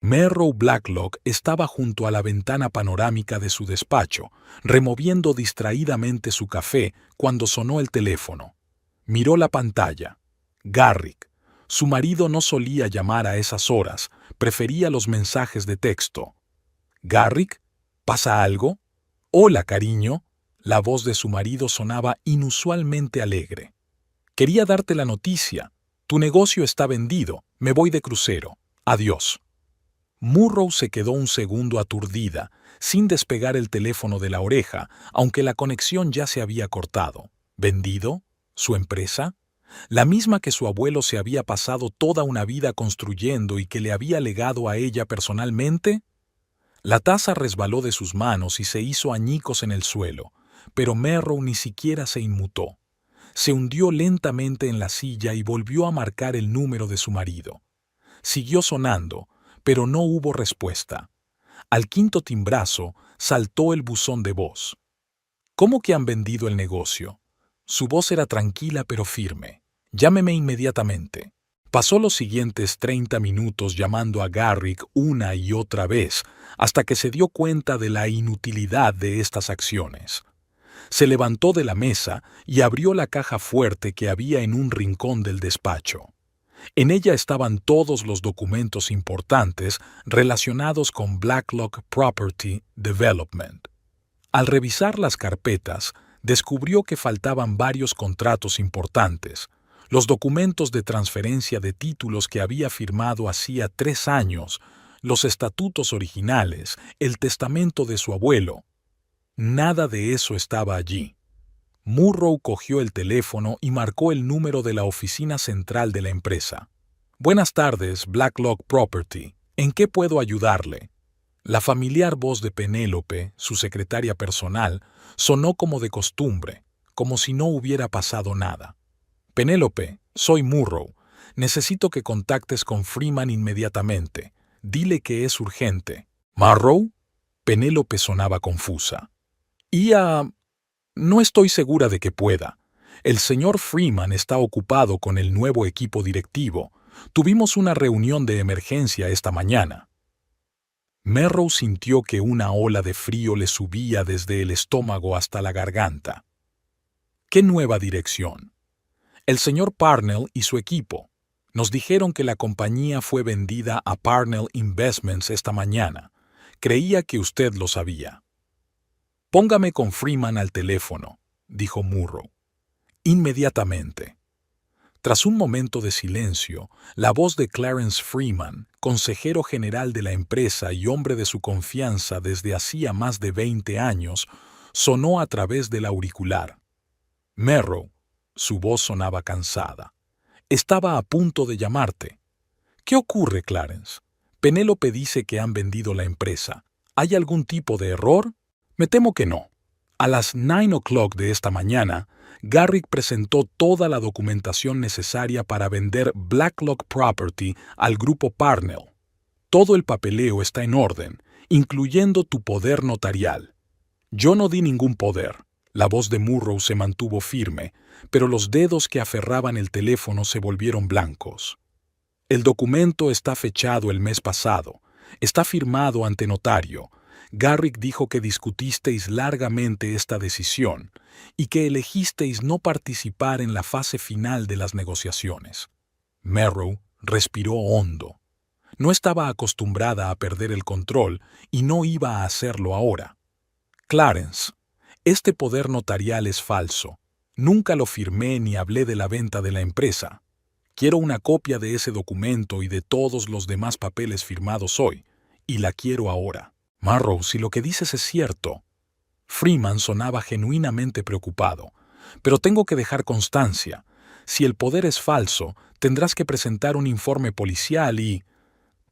Merrow Blacklock estaba junto a la ventana panorámica de su despacho, removiendo distraídamente su café cuando sonó el teléfono. Miró la pantalla. Garrick. Su marido no solía llamar a esas horas, prefería los mensajes de texto. «Garrick, ¿pasa algo?» «Hola, cariño». La voz de su marido sonaba inusualmente alegre. «Quería darte la noticia. Tu negocio está vendido. Me voy de crucero. Adiós». Murrow se quedó un segundo aturdida, sin despegar el teléfono de la oreja, aunque la conexión ya se había cortado. ¿Vendido? ¿Su empresa? La misma que su abuelo se había pasado toda una vida construyendo y que le había legado a ella personalmente. La taza resbaló de sus manos y se hizo añicos en el suelo, pero Merrow ni siquiera se inmutó. Se hundió lentamente en la silla y volvió a marcar el número de su marido. Siguió sonando, pero no hubo respuesta. Al quinto timbrazo saltó el buzón de voz. «¿Cómo que han vendido el negocio?» Su voz era tranquila pero firme. «Llámeme inmediatamente». Pasó los siguientes 30 minutos llamando a Garrick una y otra vez, hasta que se dio cuenta de la inutilidad de estas acciones. Se levantó de la mesa y abrió la caja fuerte que había en un rincón del despacho. En ella estaban todos los documentos importantes relacionados con Blacklock Property Development. Al revisar las carpetas, descubrió que faltaban varios contratos importantes, los documentos de transferencia de títulos que había firmado hacía 3 años, los estatutos originales, el testamento de su abuelo. Nada de eso estaba allí. Murrow cogió el teléfono y marcó el número de la oficina central de la empresa. «Buenas tardes, Blacklock Property. ¿En qué puedo ayudarle?» La familiar voz de Penélope, su secretaria personal, sonó como de costumbre, como si no hubiera pasado nada. «Penélope, soy Murrow. Necesito que contactes con Freeman inmediatamente. Dile que es urgente». «¿Murrow?» Penélope sonaba confusa. No estoy segura de que pueda. El señor Freeman está ocupado con el nuevo equipo directivo. Tuvimos una reunión de emergencia esta mañana». Merrow sintió que una ola de frío le subía desde el estómago hasta la garganta. «¿Qué nueva dirección?» «El señor Parnell y su equipo. Nos dijeron que la compañía fue vendida a Parnell Investments esta mañana. Creía que usted lo sabía». «Póngame con Freeman al teléfono», dijo Murrow. «Inmediatamente». Tras un momento de silencio, la voz de Clarence Freeman, consejero general de la empresa y hombre de su confianza desde hacía más de 20 años, sonó a través del auricular. «Merrow», su voz sonaba cansada. «Estaba a punto de llamarte». «¿Qué ocurre, Clarence? Penélope dice que han vendido la empresa. ¿Hay algún tipo de error?» «Me temo que no». A las 9 o'clock de esta mañana, Garrick presentó toda la documentación necesaria para vender Blacklock Property al grupo Parnell. «Todo el papeleo está en orden, incluyendo tu poder notarial». «Yo no di ningún poder». La voz de Murrow se mantuvo firme, pero los dedos que aferraban el teléfono se volvieron blancos. «El documento está fechado el mes pasado. Está firmado ante notario. Garrick dijo que discutisteis largamente esta decisión y que elegisteis no participar en la fase final de las negociaciones». Merrow respiró hondo. No estaba acostumbrada a perder el control y no iba a hacerlo ahora. «Clarence, este poder notarial es falso. Nunca lo firmé ni hablé de la venta de la empresa. Quiero una copia de ese documento y de todos los demás papeles firmados hoy, y la quiero ahora». «Murrow, si lo que dices es cierto». Freeman sonaba genuinamente preocupado. «Pero tengo que dejar constancia. Si el poder es falso, tendrás que presentar un informe policial y...»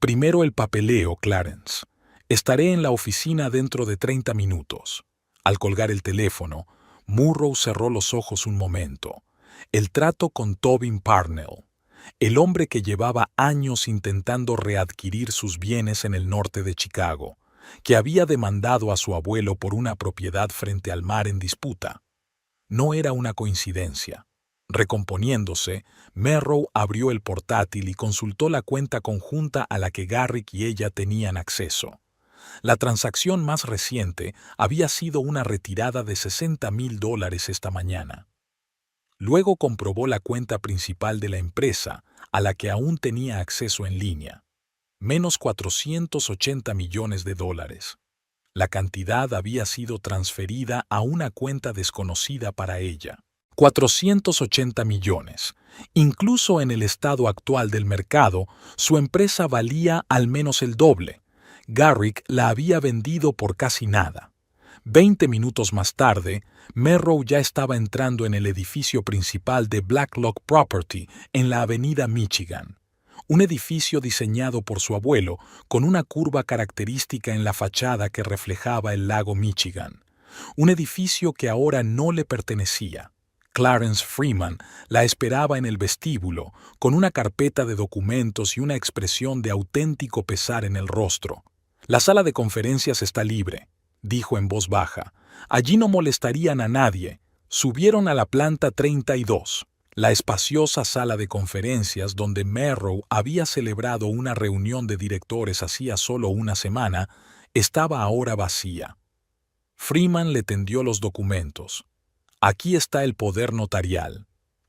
«Primero el papeleo, Clarence. Estaré en la oficina dentro de 30 minutos». Al colgar el teléfono, Murrow cerró los ojos un momento. El trato con Tobin Parnell, el hombre que llevaba años intentando readquirir sus bienes en el norte de Chicago, que había demandado a su abuelo por una propiedad frente al mar en disputa. No era una coincidencia. Recomponiéndose, Merrow abrió el portátil y consultó la cuenta conjunta a la que Garrick y ella tenían acceso. La transacción más reciente había sido una retirada de $60,000 esta mañana. Luego comprobó la cuenta principal de la empresa, a la que aún tenía acceso en línea. Menos $480 millones. La cantidad había sido transferida a una cuenta desconocida para ella. 480 millones. Incluso en el estado actual del mercado, su empresa valía al menos el doble. Garrick la había vendido por casi nada. 20 minutos más tarde, Merrow ya estaba entrando en el edificio principal de Blacklock Property en la avenida Michigan. Un edificio diseñado por su abuelo con una curva característica en la fachada que reflejaba el lago Michigan. Un edificio que ahora no le pertenecía. Clarence Freeman la esperaba en el vestíbulo, con una carpeta de documentos y una expresión de auténtico pesar en el rostro. «La sala de conferencias está libre», dijo en voz baja. «Allí no molestarían a nadie». Subieron a la planta 32, la espaciosa sala de conferencias donde Merrow había celebrado una reunión de directores hacía solo una semana, estaba ahora vacía. Freeman le tendió los documentos. «Aquí está el poder notarial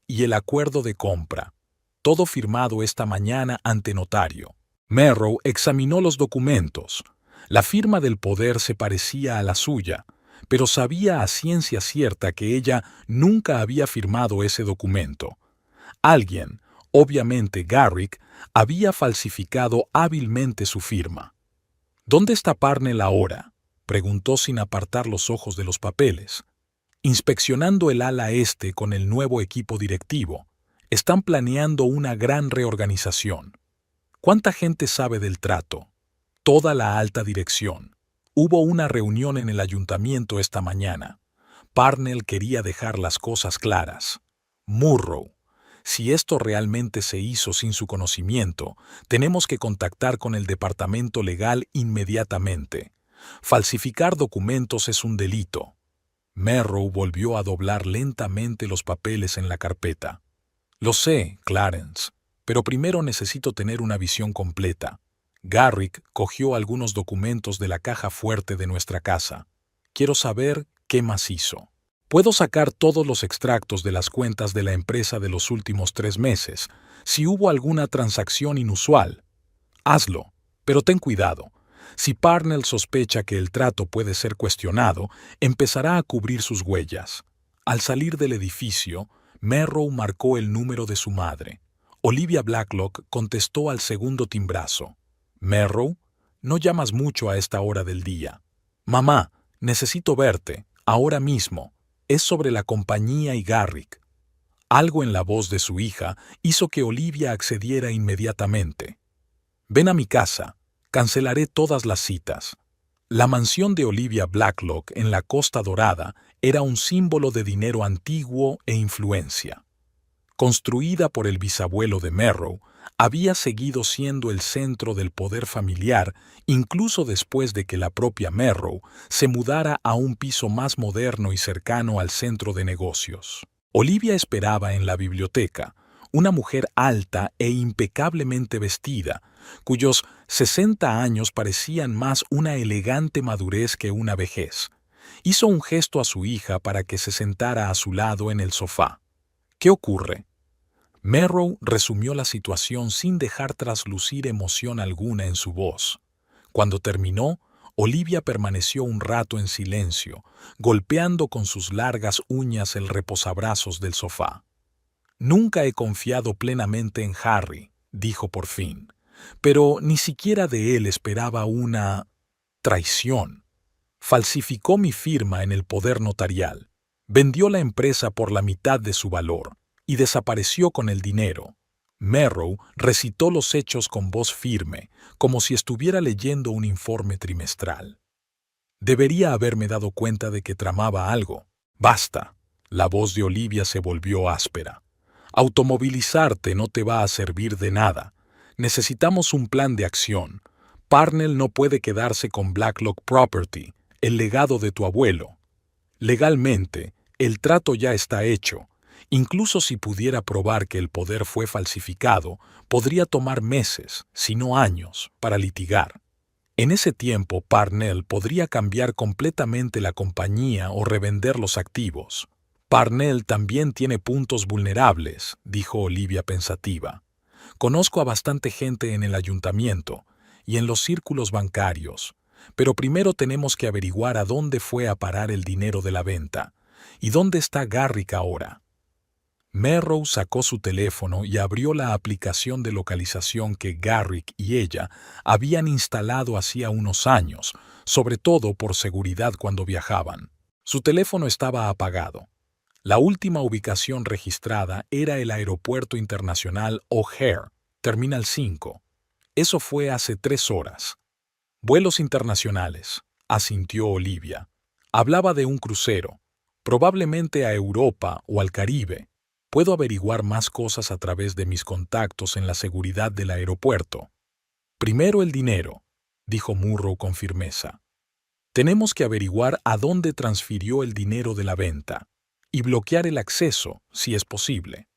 y el acuerdo de compra, todo firmado esta mañana ante notario». Merrow examinó los documentos. La firma del poder se parecía a la suya, pero sabía a ciencia cierta que ella nunca había firmado ese documento. Alguien, obviamente Garrick, había falsificado hábilmente su firma. «¿Dónde está Parnell ahora?», preguntó sin apartar los ojos de los papeles. «Inspeccionando el ala este con el nuevo equipo directivo. Están planeando una gran reorganización». «¿Cuánta gente sabe del trato?» «Toda la alta dirección. Hubo una reunión en el ayuntamiento esta mañana. Parnell quería dejar las cosas claras. Murrow, si esto realmente se hizo sin su conocimiento, tenemos que contactar con el departamento legal inmediatamente. Falsificar documentos es un delito». Merrow volvió a doblar lentamente los papeles en la carpeta. «Lo sé, Clarence, pero primero necesito tener una visión completa». Garrick cogió algunos documentos de la caja fuerte de nuestra casa. «Quiero saber qué más hizo. Puedo sacar todos los extractos de las cuentas de la empresa de los últimos 3 meses, si hubo alguna transacción inusual. Hazlo, pero ten cuidado. Si Parnell sospecha que el trato puede ser cuestionado, empezará a cubrir sus huellas». Al salir del edificio, Merrow marcó el número de su madre. Olivia Blacklock contestó al segundo timbrazo. «Merrow, no llamas mucho a esta hora del día». «Mamá, necesito verte, ahora mismo. Es sobre la compañía y Garrick». Algo en la voz de su hija hizo que Olivia accediera inmediatamente. «Ven a mi casa. Cancelaré todas las citas». La mansión de Olivia Blacklock en la Costa Dorada era un símbolo de dinero antiguo e influencia. Construida por el bisabuelo de Merrow, había seguido siendo el centro del poder familiar incluso después de que la propia Merrow se mudara a un piso más moderno y cercano al centro de negocios. Olivia esperaba en la biblioteca, una mujer alta e impecablemente vestida, cuyos 60 años parecían más una elegante madurez que una vejez. Hizo un gesto a su hija para que se sentara a su lado en el sofá. «¿Qué ocurre?». Merrow resumió la situación sin dejar traslucir emoción alguna en su voz. Cuando terminó, Olivia permaneció un rato en silencio, golpeando con sus largas uñas el reposabrazos del sofá. «Nunca he confiado plenamente en Harry», dijo por fin, «pero ni siquiera de él esperaba una traición. Falsificó mi firma en el poder notarial, vendió la empresa por la mitad de su valor y desapareció con el dinero». Merrow recitó los hechos con voz firme, como si estuviera leyendo un informe trimestral. «Debería haberme dado cuenta de que tramaba algo». «Basta». La voz de Olivia se volvió áspera. «Automovilizarte no te va a servir de nada. Necesitamos un plan de acción. Parnell no puede quedarse con Blacklock Property, el legado de tu abuelo. Legalmente, el trato ya está hecho, Incluso si pudiera probar que el poder fue falsificado, podría tomar meses, si no años, para litigar. En ese tiempo, Parnell podría cambiar completamente la compañía o revender los activos. Parnell también tiene puntos vulnerables, dijo Olivia pensativa. Conozco a bastante gente en el ayuntamiento y en los círculos bancarios, pero primero tenemos que averiguar a dónde fue a parar el dinero de la venta y dónde está Garrick ahora. Merrow sacó su teléfono y abrió la aplicación de localización que Garrick y ella habían instalado hacía unos años, sobre todo por seguridad cuando viajaban. Su teléfono estaba apagado. La última ubicación registrada era el Aeropuerto Internacional O'Hare, Terminal 5. Eso fue hace 3 horas. Vuelos internacionales, asintió Olivia. Hablaba de un crucero, probablemente a Europa o al Caribe. Puedo averiguar más cosas a través de mis contactos en la seguridad del aeropuerto. Primero el dinero, dijo Murrow con firmeza. Tenemos que averiguar a dónde transfirió el dinero de la venta y bloquear el acceso, si es posible.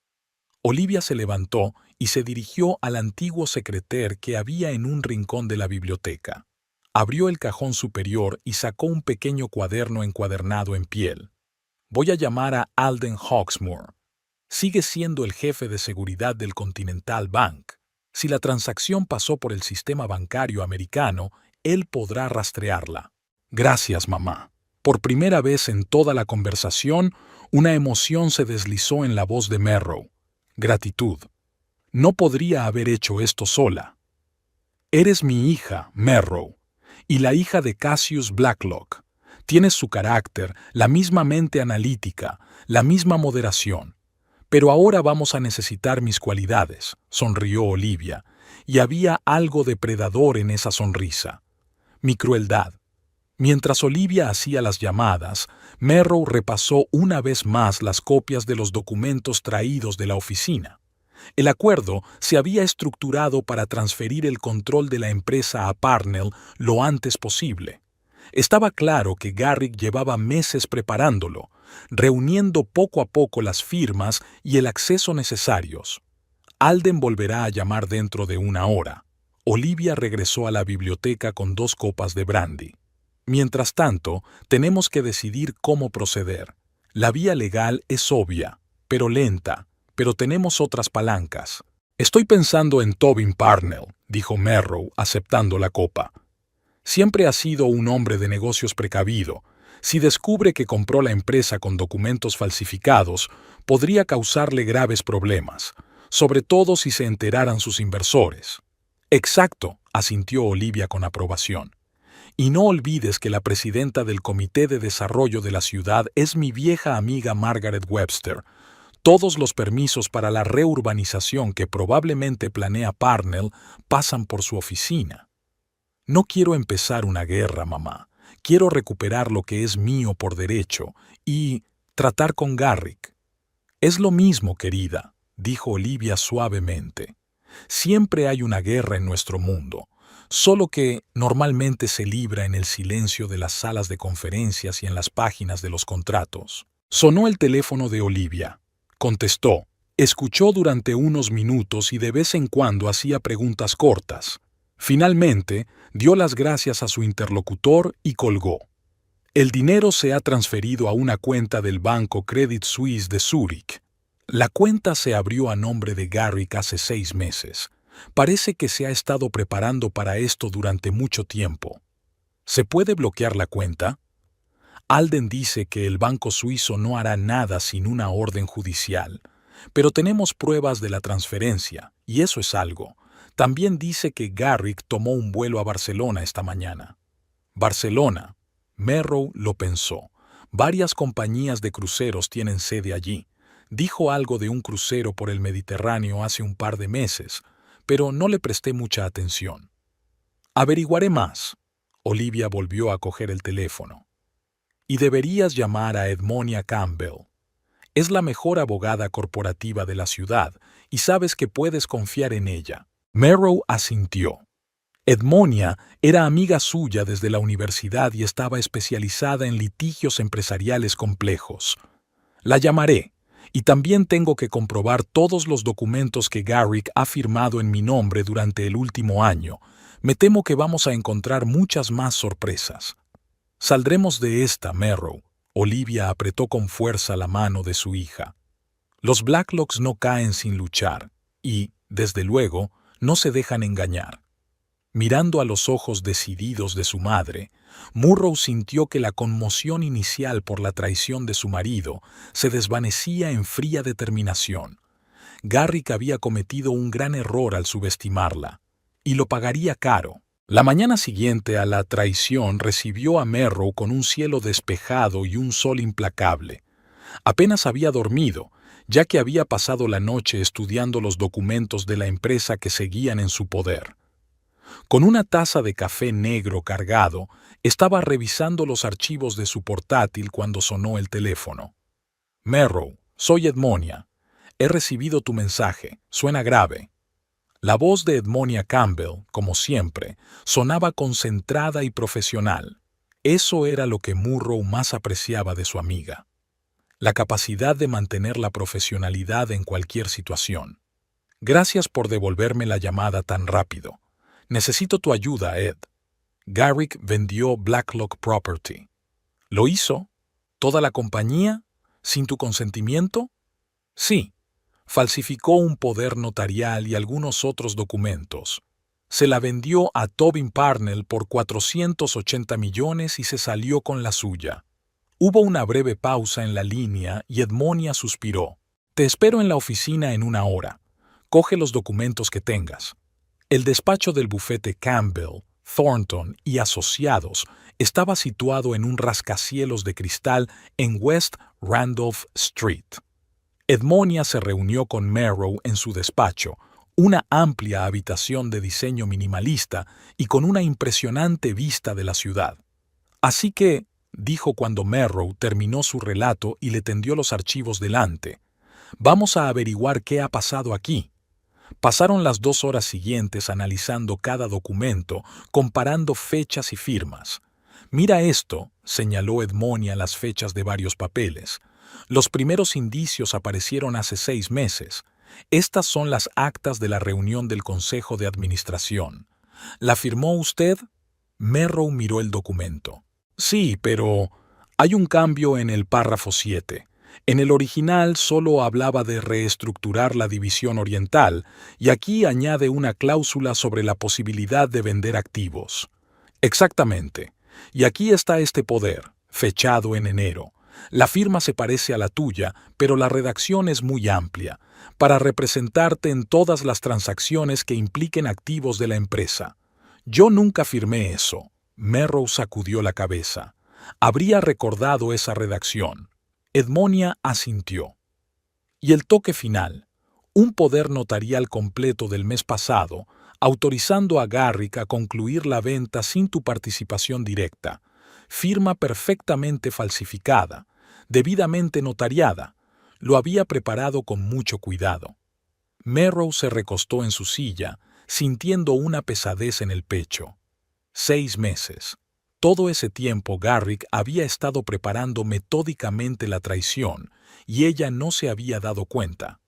Olivia se levantó y se dirigió al antiguo secretaire que había en un rincón de la biblioteca. Abrió el cajón superior y sacó un pequeño cuaderno encuadernado en piel. Voy a llamar a Alden Hawksmoor. Sigue siendo el jefe de seguridad del Continental Bank. Si la transacción pasó por el sistema bancario americano, él podrá rastrearla. Gracias, mamá. Por primera vez en toda la conversación, una emoción se deslizó en la voz de Merrow. Gratitud. No podría haber hecho esto sola. Eres mi hija, Merrow, y la hija de Cassius Blacklock. Tienes su carácter, la misma mente analítica, la misma moderación. Pero ahora vamos a necesitar mis cualidades, sonrió Olivia, y había algo depredador en esa sonrisa. Mi crueldad. Mientras Olivia hacía las llamadas, Merrow repasó una vez más las copias de los documentos traídos de la oficina. El acuerdo se había estructurado para transferir el control de la empresa a Parnell lo antes posible. Estaba claro que Garrick llevaba meses preparándolo, reuniendo poco a poco las firmas y el acceso necesarios. Alden volverá a llamar dentro de 1 hora. Olivia regresó a la biblioteca con 2 copas de brandy. Mientras tanto, tenemos que decidir cómo proceder. La vía legal es obvia, pero lenta, pero tenemos otras palancas. Estoy pensando en Tobin Parnell, dijo Merrow, aceptando la copa. Siempre ha sido un hombre de negocios precavido. Si descubre que compró la empresa con documentos falsificados, podría causarle graves problemas, sobre todo si se enteraran sus inversores. Exacto, asintió Olivia con aprobación. Y no olvides que la presidenta del Comité de Desarrollo de la ciudad es mi vieja amiga Margaret Webster. Todos los permisos para la reurbanización que probablemente planea Parnell pasan por su oficina. No quiero empezar una guerra, mamá. Quiero recuperar lo que es mío por derecho y tratar con Garrick. Es lo mismo, querida, dijo Olivia suavemente. Siempre hay una guerra en nuestro mundo, solo que normalmente se libra en el silencio de las salas de conferencias y en las páginas de los contratos. Sonó el teléfono de Olivia. Contestó. Escuchó durante unos minutos y de vez en cuando hacía preguntas cortas. Finalmente, dio las gracias a su interlocutor y colgó. El dinero se ha transferido a una cuenta del banco Credit Suisse de Zúrich. La cuenta se abrió a nombre de Garrick hace 6 meses. Parece que se ha estado preparando para esto durante mucho tiempo. ¿Se puede bloquear la cuenta? Alden dice que el banco suizo no hará nada sin una orden judicial, pero tenemos pruebas de la transferencia, y eso es algo. También dice que Garrick tomó un vuelo a Barcelona esta mañana. Barcelona. Merrow lo pensó. Varias compañías de cruceros tienen sede allí. Dijo algo de un crucero por el Mediterráneo hace un par de meses, pero no le presté mucha atención. Averiguaré más. Olivia volvió a coger el teléfono. Y deberías llamar a Edmonia Campbell. Es la mejor abogada corporativa de la ciudad y sabes que puedes confiar en ella. Merrow asintió. Edmonia era amiga suya desde la universidad y estaba especializada en litigios empresariales complejos. La llamaré, Y también tengo que comprobar todos los documentos que Garrick ha firmado en mi nombre durante el último año. Me temo que vamos a encontrar muchas más sorpresas. Saldremos de esta, Merrow. Olivia apretó con fuerza la mano de su hija. Los Blacklocks no caen sin luchar y, desde luego, no se dejan engañar. Mirando a los ojos decididos de su madre, Murrow sintió que la conmoción inicial por la traición de su marido se desvanecía en fría determinación. Garrick había cometido un gran error al subestimarla, y lo pagaría caro. La mañana siguiente a la traición recibió a Merrow con un cielo despejado y un sol implacable. Apenas había dormido, ya que había pasado la noche estudiando los documentos de la empresa que seguían en su poder. Con una taza de café negro cargado, estaba revisando los archivos de su portátil cuando sonó el teléfono. Merrow, soy Edmonia. He recibido tu mensaje. Suena grave. La voz de Edmonia Campbell, como siempre, sonaba concentrada y profesional. Eso era lo que Murrow más apreciaba de su amiga. La capacidad de mantener la profesionalidad en cualquier situación. Gracias por devolverme la llamada tan rápido. Necesito tu ayuda, Ed. Garrick vendió Blacklock Property. ¿Lo hizo? ¿Toda la compañía? ¿Sin tu consentimiento? Sí. Falsificó un poder notarial y algunos otros documentos. Se la vendió a Tobin Parnell por 480 millones y se salió con la suya. Hubo una breve pausa en la línea y Edmonia suspiró. Te espero en la oficina en 1 hora. Coge los documentos que tengas. El despacho del bufete Campbell, Thornton y Asociados estaba situado en un rascacielos de cristal en West Randolph Street. Edmonia se reunió con Merrow en su despacho, una amplia habitación de diseño minimalista y con una impresionante vista de la ciudad. Así que, dijo cuando Merrow terminó su relato y le tendió los archivos delante, vamos a averiguar qué ha pasado aquí. Pasaron las 2 horas siguientes analizando cada documento, comparando fechas y firmas. Mira esto, señaló Edmonia las fechas de varios papeles. Los primeros indicios aparecieron hace 6 meses. Estas son las actas de la reunión del Consejo de Administración. ¿La firmó usted? Merrow miró el documento. Sí, pero hay un cambio en el párrafo 7. En el original solo hablaba de reestructurar la división oriental y aquí añade una cláusula sobre la posibilidad de vender activos. Exactamente. Y aquí está este poder, fechado en enero. La firma se parece a la tuya, pero la redacción es muy amplia, para representarte en todas las transacciones que impliquen activos de la empresa. Yo nunca firmé eso. Merrow sacudió la cabeza. Habría recordado esa redacción. Edmonia asintió. Y el toque final, un poder notarial completo del mes pasado, autorizando a Garrick a concluir la venta sin tu participación directa, firma perfectamente falsificada, debidamente notariada, lo había preparado con mucho cuidado. Merrow se recostó en su silla, sintiendo una pesadez en el pecho. 6 meses. Todo ese tiempo Garrick había estado preparando metódicamente la traición y ella no se había dado cuenta.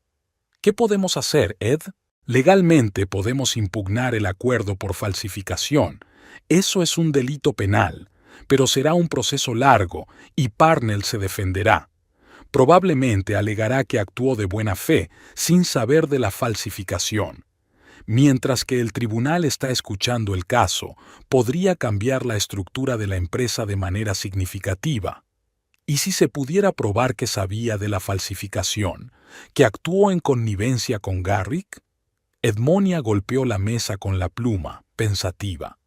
¿Qué podemos hacer, Ed? Legalmente podemos impugnar el acuerdo por falsificación. Eso es un delito penal, pero será un proceso largo y Parnell se defenderá. Probablemente alegará que actuó de buena fe sin saber de la falsificación. Mientras que el tribunal está escuchando el caso, podría cambiar la estructura de la empresa de manera significativa. ¿Y si se pudiera probar que sabía de la falsificación, que actuó en connivencia con Garrick? Edmonia golpeó la mesa con la pluma, pensativa.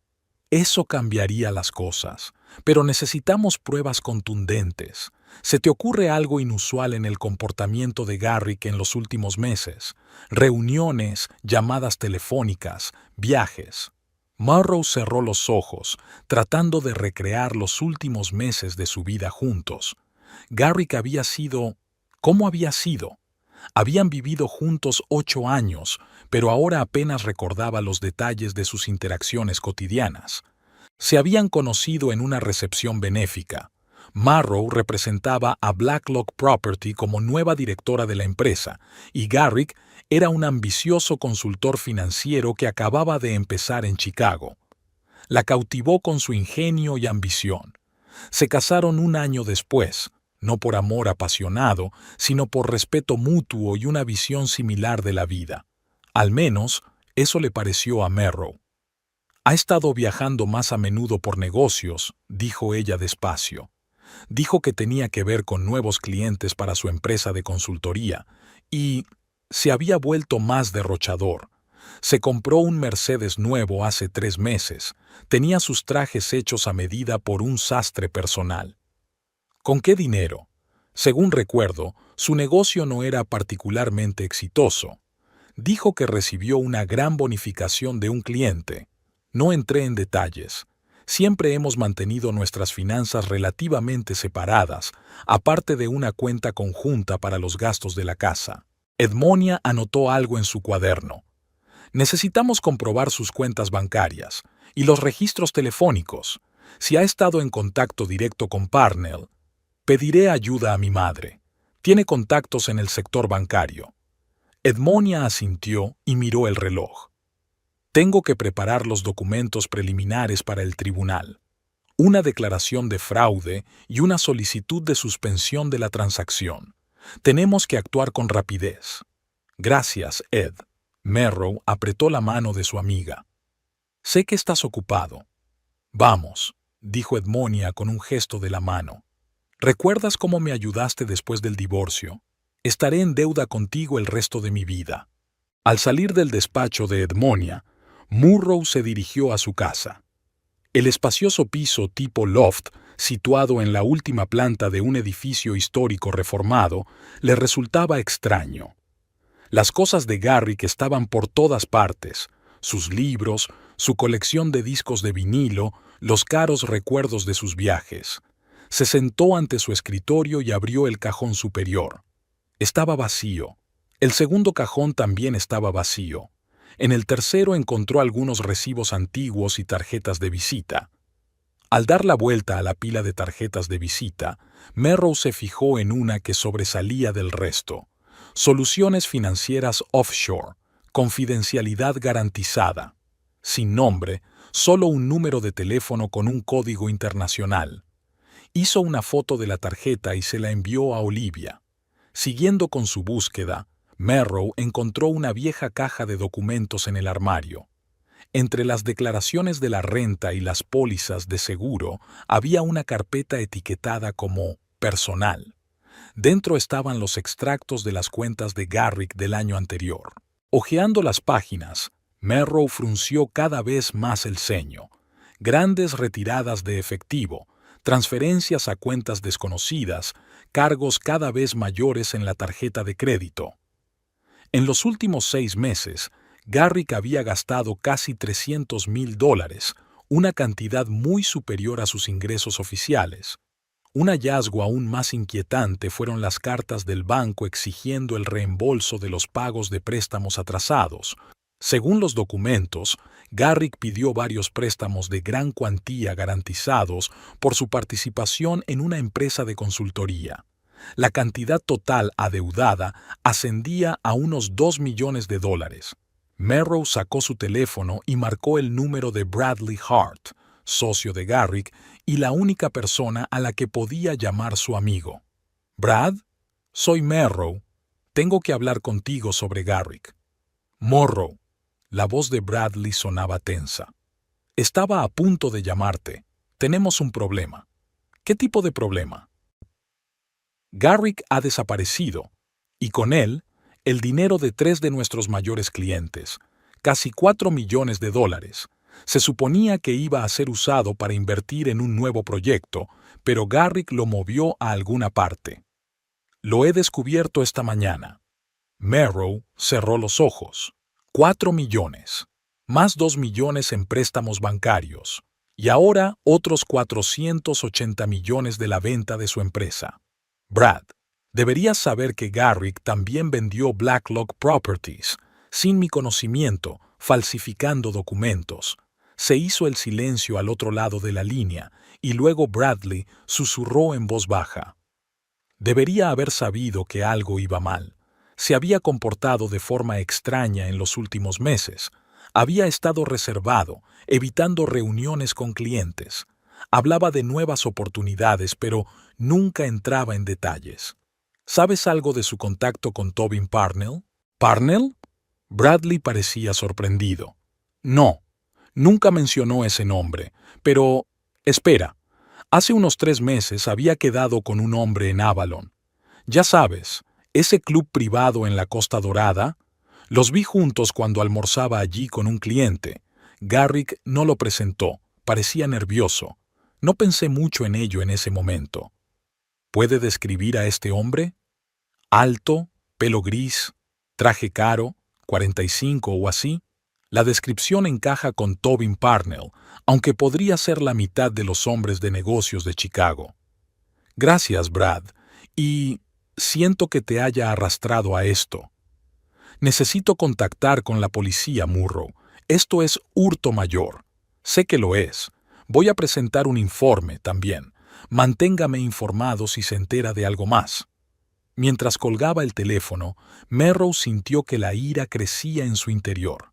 Eso cambiaría las cosas, pero necesitamos pruebas contundentes. ¿Se te ocurre algo inusual en el comportamiento de Garrick en los últimos meses? Reuniones, llamadas telefónicas, viajes. Murrow cerró los ojos, tratando de recrear los últimos meses de su vida juntos. Garrick había sido... ¿Cómo había sido? Habían vivido juntos 8 años, pero ahora apenas recordaba los detalles de sus interacciones cotidianas. Se habían conocido en una recepción benéfica. Marrow representaba a Blacklock Property como nueva directora de la empresa, y Garrick era un ambicioso consultor financiero que acababa de empezar en Chicago. La cautivó con su ingenio y ambición. Se casaron un año después, no por amor apasionado, sino por respeto mutuo y una visión similar de la vida. Al menos, eso le pareció a Merrow. Ha estado viajando más a menudo por negocios, dijo ella despacio. Dijo que tenía que ver con nuevos clientes para su empresa de consultoría y se había vuelto más derrochador. Se compró un Mercedes nuevo hace 3 meses. Tenía sus trajes hechos a medida por un sastre personal. ¿Con qué dinero? Según recuerdo, su negocio no era particularmente exitoso. Dijo que recibió una gran bonificación de un cliente. No entré en detalles. Siempre hemos mantenido nuestras finanzas relativamente separadas, aparte de una cuenta conjunta para los gastos de la casa. Edmonia anotó algo en su cuaderno. Necesitamos comprobar sus cuentas bancarias y los registros telefónicos. Si ha estado en contacto directo con Parnell, pediré ayuda a mi madre. Tiene contactos en el sector bancario. Edmonia asintió y miró el reloj. Tengo que preparar los documentos preliminares para el tribunal. Una declaración de fraude y una solicitud de suspensión de la transacción. Tenemos que actuar con rapidez. Gracias, Ed. Merrow apretó la mano de su amiga. Sé que estás ocupado. Vamos, dijo Edmonia con un gesto de la mano. ¿Recuerdas cómo me ayudaste después del divorcio? Estaré en deuda contigo el resto de mi vida. Al salir del despacho de Edmonia, Murrow se dirigió a su casa. El espacioso piso tipo loft, situado en la última planta de un edificio histórico reformado, le resultaba extraño. Las cosas de Garrick estaban por todas partes: sus libros, su colección de discos de vinilo, los caros recuerdos de sus viajes. Se sentó ante su escritorio y abrió el cajón superior. Estaba vacío. El segundo cajón también estaba vacío. En el tercero encontró algunos recibos antiguos y tarjetas de visita. Al dar la vuelta a la pila de tarjetas de visita, Merrow se fijó en una que sobresalía del resto. Soluciones financieras offshore, confidencialidad garantizada. Sin nombre, solo un número de teléfono con un código internacional. Hizo una foto de la tarjeta y se la envió a Olivia. Siguiendo con su búsqueda, Merrow encontró una vieja caja de documentos en el armario. Entre las declaraciones de la renta y las pólizas de seguro había una carpeta etiquetada como personal. Dentro estaban los extractos de las cuentas de Garrick del año anterior. Hojeando las páginas, Merrow frunció cada vez más el ceño. Grandes retiradas de efectivo, transferencias a cuentas desconocidas, cargos cada vez mayores en la tarjeta de crédito. En los últimos 6 meses, Garrick había gastado casi $300,000, una cantidad muy superior a sus ingresos oficiales. Un hallazgo aún más inquietante fueron las cartas del banco exigiendo el reembolso de los pagos de préstamos atrasados. Según los documentos, Garrick pidió varios préstamos de gran cuantía garantizados por su participación en una empresa de consultoría. La cantidad total adeudada ascendía a unos $2 millones. Merrow sacó su teléfono y marcó el número de Bradley Hart, socio de Garrick y la única persona a la que podía llamar su amigo. «Brad, soy Merrow. Tengo que hablar contigo sobre Garrick». «Morrow». La voz de Bradley sonaba tensa. «Estaba a punto de llamarte. Tenemos un problema». «¿Qué tipo de problema?» «Garrick ha desaparecido, y con él, el dinero de 3 de nuestros mayores clientes, casi $4 millones. Se suponía que iba a ser usado para invertir en un nuevo proyecto, pero Garrick lo movió a alguna parte. Lo he descubierto esta mañana». Merrow cerró los ojos. 4 millones, más 2 millones en préstamos bancarios, y ahora otros 480 millones de la venta de su empresa. Brad, deberías saber que Garrick también vendió Blacklock Properties, sin mi conocimiento, falsificando documentos. Se hizo el silencio al otro lado de la línea y luego Bradley susurró en voz baja. Debería haber sabido que algo iba mal. Se había comportado de forma extraña en los últimos meses. Había estado reservado, evitando reuniones con clientes. Hablaba de nuevas oportunidades, pero nunca entraba en detalles. ¿Sabes algo de su contacto con Tobin Parnell? ¿Parnell? Bradley parecía sorprendido. No, nunca mencionó ese nombre, pero... Espera, hace unos 3 meses había quedado con un hombre en Avalon. Ya sabes, ese club privado en la Costa Dorada. Los vi juntos cuando almorzaba allí con un cliente. Garrick no lo presentó, parecía nervioso. No pensé mucho en ello en ese momento. ¿Puede describir a este hombre? Alto, pelo gris, traje caro, 45 o así. La descripción encaja con Tobin Parnell, aunque podría ser la mitad de los hombres de negocios de Chicago. Gracias, Brad. Y siento que te haya arrastrado a esto. Necesito contactar con la policía, Murrow. Esto es hurto mayor. Sé que lo es. Voy a presentar un informe también. Manténgame informado si se entera de algo más. Mientras colgaba el teléfono, Merrow sintió que la ira crecía en su interior.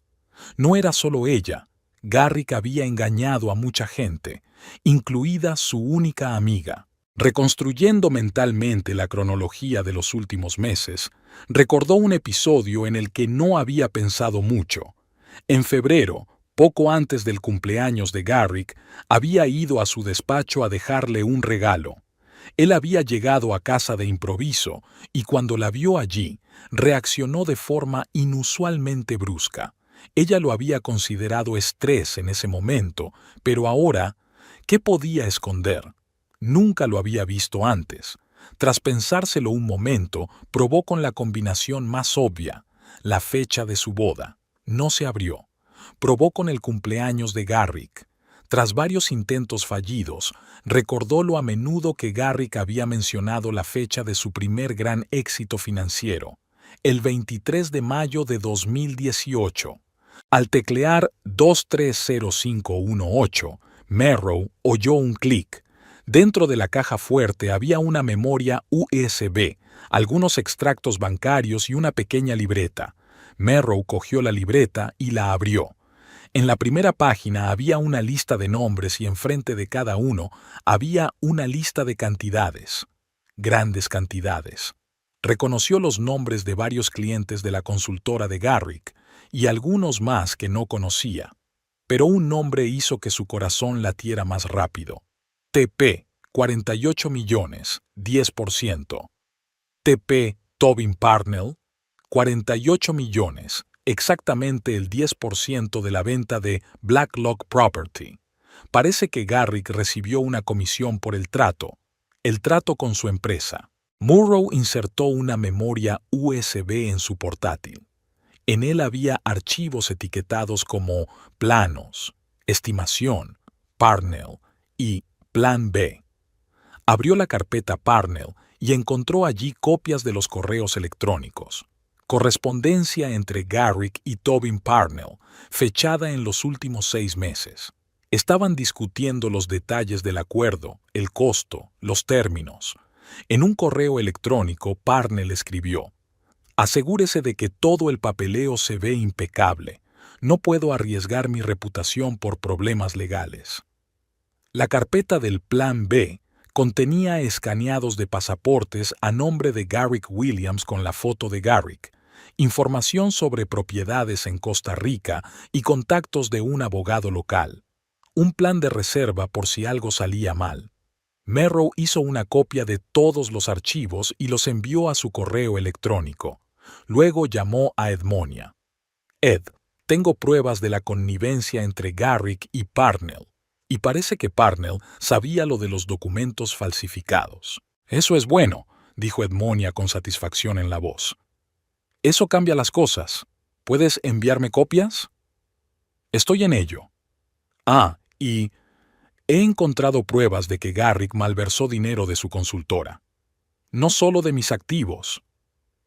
No era solo ella. Garrick había engañado a mucha gente, incluida su única amiga. Reconstruyendo mentalmente la cronología de los últimos meses, recordó un episodio en el que no había pensado mucho. En febrero, poco antes del cumpleaños de Garrick, había ido a su despacho a dejarle un regalo. Él había llegado a casa de improviso y cuando la vio allí, reaccionó de forma inusualmente brusca. Ella lo había considerado estrés en ese momento, pero ahora, ¿qué podía esconder? Nunca lo había visto antes. Tras pensárselo un momento, probó con la combinación más obvia, la fecha de su boda. No se abrió. Probó con el cumpleaños de Garrick. Tras varios intentos fallidos, recordó lo a menudo que Garrick había mencionado la fecha de su primer gran éxito financiero, el 23 de mayo de 2018. Al teclear 230518, Merrow oyó un clic. Dentro de la caja fuerte había una memoria USB, algunos extractos bancarios y una pequeña libreta. Merrow cogió la libreta y la abrió. En la primera página había una lista de nombres y enfrente de cada uno había una lista de cantidades. Grandes cantidades. Reconoció los nombres de varios clientes de la consultora de Garrick y algunos más que no conocía. Pero un nombre hizo que su corazón latiera más rápido. TP, 48 millones, 10%. TP Tobin Parnell, 48 millones, exactamente el 10% de la venta de Blacklock Property. Parece que Garrick recibió una comisión por el trato con su empresa. Murrow insertó una memoria USB en su portátil. En él había archivos etiquetados como planos, estimación, Parnell y Plan B. Abrió la carpeta Parnell y encontró allí copias de los correos electrónicos. Correspondencia entre Garrick y Tobin Parnell, fechada en los últimos 6 meses. Estaban discutiendo los detalles del acuerdo, el costo, los términos. En un correo electrónico, Parnell escribió: «Asegúrese de que todo el papeleo se ve impecable. No puedo arriesgar mi reputación por problemas legales». La carpeta del Plan B contenía escaneados de pasaportes a nombre de Garrick Williams con la foto de Garrick, información sobre propiedades en Costa Rica y contactos de un abogado local. Un plan de reserva por si algo salía mal. Merrow hizo una copia de todos los archivos y los envió a su correo electrónico. Luego llamó a Edmonia. «Ed, tengo pruebas de la connivencia entre Garrick y Parnell. Y parece que Parnell sabía lo de los documentos falsificados». «Eso es bueno», dijo Edmonia con satisfacción en la voz. «Eso cambia las cosas. ¿Puedes enviarme copias?» «Estoy en ello». Y he encontrado pruebas de que Garrick malversó dinero de su consultora. No solo de mis activos.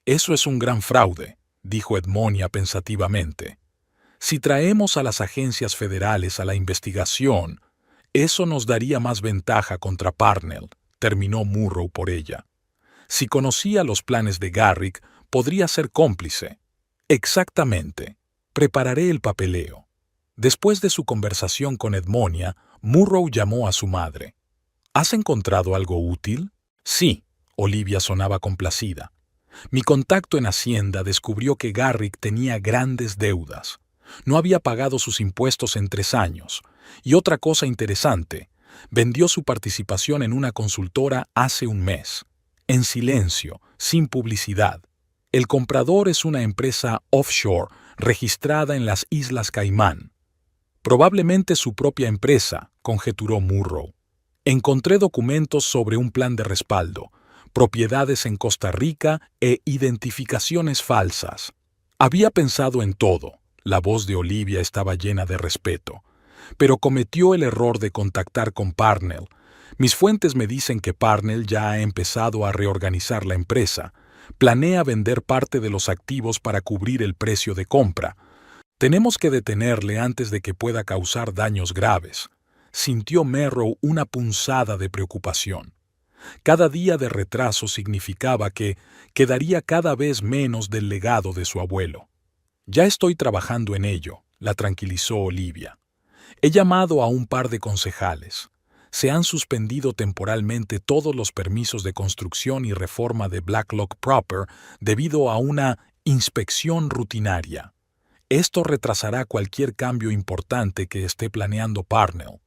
Eso es un gran fraude, dijo Edmonia pensativamente. Si traemos a las agencias federales a la investigación, eso nos daría más ventaja contra Parnell, terminó Murrow por ella. Si conocía los planes de Garrick, podría ser cómplice. Exactamente. Prepararé el papeleo. Después de su conversación con Edmonia, Murrow llamó a su madre. ¿Has encontrado algo útil? Sí, Olivia sonaba complacida. Mi contacto en Hacienda descubrió que Garrick tenía grandes deudas. No había pagado sus impuestos en 3 años. Y otra cosa interesante, vendió su participación en una consultora hace un mes. En silencio, sin publicidad. El comprador es una empresa offshore registrada en las Islas Caimán. Probablemente su propia empresa, conjeturó Murrow. Encontré documentos sobre un plan de respaldo, propiedades en Costa Rica e identificaciones falsas. Había pensado en todo. La voz de Olivia estaba llena de respeto. Pero cometió el error de contactar con Parnell. Mis fuentes me dicen que Parnell ya ha empezado a reorganizar la empresa. Planea vender parte de los activos para cubrir el precio de compra. Tenemos que detenerle antes de que pueda causar daños graves. Sintió Merrow una punzada de preocupación. Cada día de retraso significaba que quedaría cada vez menos del legado de su abuelo. Ya estoy trabajando en ello, la tranquilizó Olivia. He llamado a un par de concejales. Se han suspendido temporalmente todos los permisos de construcción y reforma de Blacklock Proper debido a una inspección rutinaria. Esto retrasará cualquier cambio importante que esté planeando Parnell.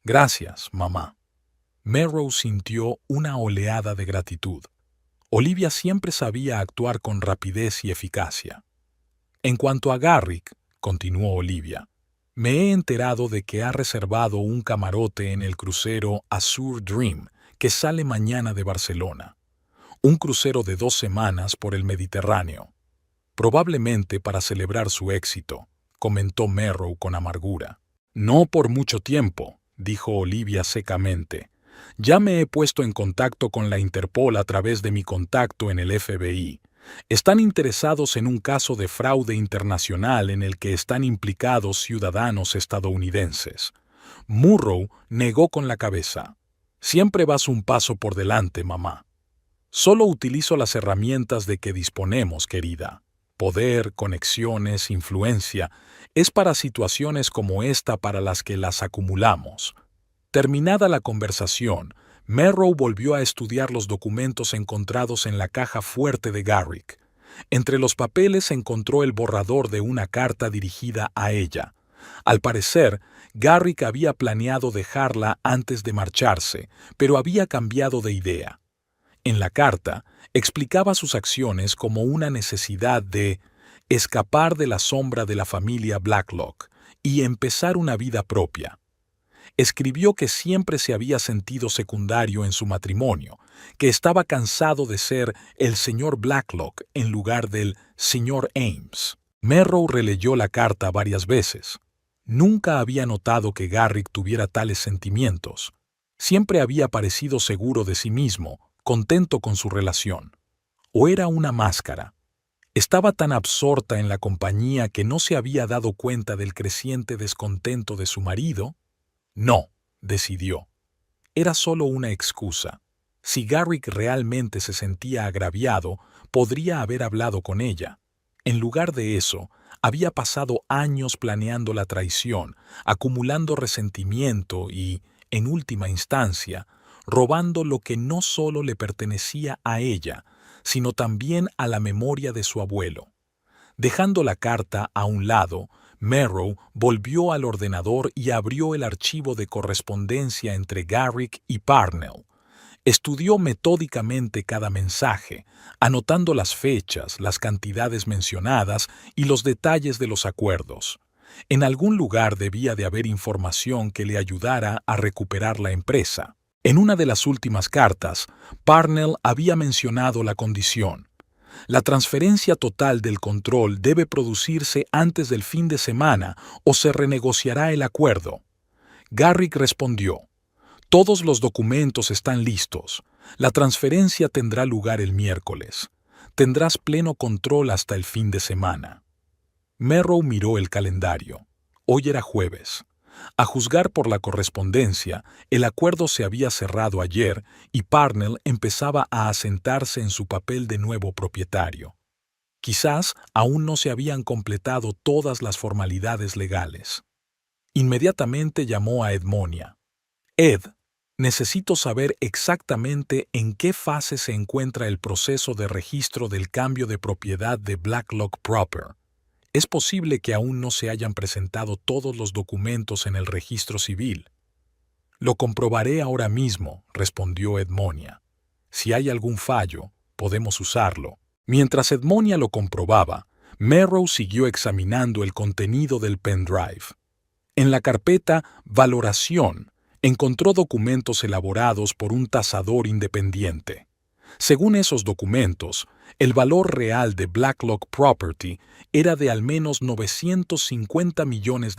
Gracias, mamá. Merrow sintió una oleada de gratitud. Olivia siempre sabía actuar con rapidez y eficacia. En cuanto a Garrick, continuó Olivia, me he enterado de que ha reservado un camarote en el crucero Azure Dream, que sale mañana de Barcelona. Un crucero de 2 semanas por el Mediterráneo. Probablemente para celebrar su éxito, comentó Merrow con amargura. No por mucho tiempo, dijo Olivia secamente. Ya me he puesto en contacto con la Interpol a través de mi contacto en el FBI. Están interesados en un caso de fraude internacional en el que están implicados ciudadanos estadounidenses. Murrow negó con la cabeza. Siempre vas un paso por delante, mamá. Solo utilizo las herramientas de que disponemos, querida. Poder, conexiones, influencia, es para situaciones como esta para las que las acumulamos. Terminada la conversación, Merrow volvió a estudiar los documentos encontrados en la caja fuerte de Garrick. Entre los papeles encontró el borrador de una carta dirigida a ella. Al parecer, Garrick había planeado dejarla antes de marcharse, pero había cambiado de idea. En la carta, explicaba sus acciones como una necesidad de escapar de la sombra de la familia Blacklock y empezar una vida propia. Escribió que siempre se había sentido secundario en su matrimonio, que estaba cansado de ser el señor Blacklock en lugar del señor Ames. Merrow releyó la carta varias veces. Nunca había notado que Garrick tuviera tales sentimientos. Siempre había parecido seguro de sí mismo, contento con su relación. ¿O era una máscara? ¿Estaba tan absorta en la compañía que no se había dado cuenta del creciente descontento de su marido? No, decidió. Era solo una excusa. Si Garrick realmente se sentía agraviado, podría haber hablado con ella. En lugar de eso, había pasado años planeando la traición, acumulando resentimiento y, en última instancia, robando lo que no solo le pertenecía a ella, sino también a la memoria de su abuelo. Dejando la carta a un lado, Merrow volvió al ordenador y abrió el archivo de correspondencia entre Garrick y Parnell. Estudió metódicamente cada mensaje, anotando las fechas, las cantidades mencionadas y los detalles de los acuerdos. En algún lugar debía de haber información que le ayudara a recuperar la empresa. En una de las últimas cartas, Parnell había mencionado la condición. La transferencia total del control debe producirse antes del fin de semana o se renegociará el acuerdo. Garrick respondió: todos los documentos están listos. La transferencia tendrá lugar el miércoles. Tendrás pleno control hasta el fin de semana. Merrow miró el calendario. Hoy era jueves. A juzgar por la correspondencia, el acuerdo se había cerrado ayer y Parnell empezaba a asentarse en su papel de nuevo propietario. Quizás aún no se habían completado todas las formalidades legales. Inmediatamente llamó a Edmonia. Ed, necesito saber exactamente en qué fase se encuentra el proceso de registro del cambio de propiedad de Blacklock Proper. Es posible que aún no se hayan presentado todos los documentos en el registro civil. Lo comprobaré ahora mismo, respondió Edmonia. Si hay algún fallo, podemos usarlo. Mientras Edmonia lo comprobaba, Merrow siguió examinando el contenido del pendrive. En la carpeta Valoración, encontró documentos elaborados por un tasador independiente. Según esos documentos, el valor real de Blacklock Property era de al menos $950 millones.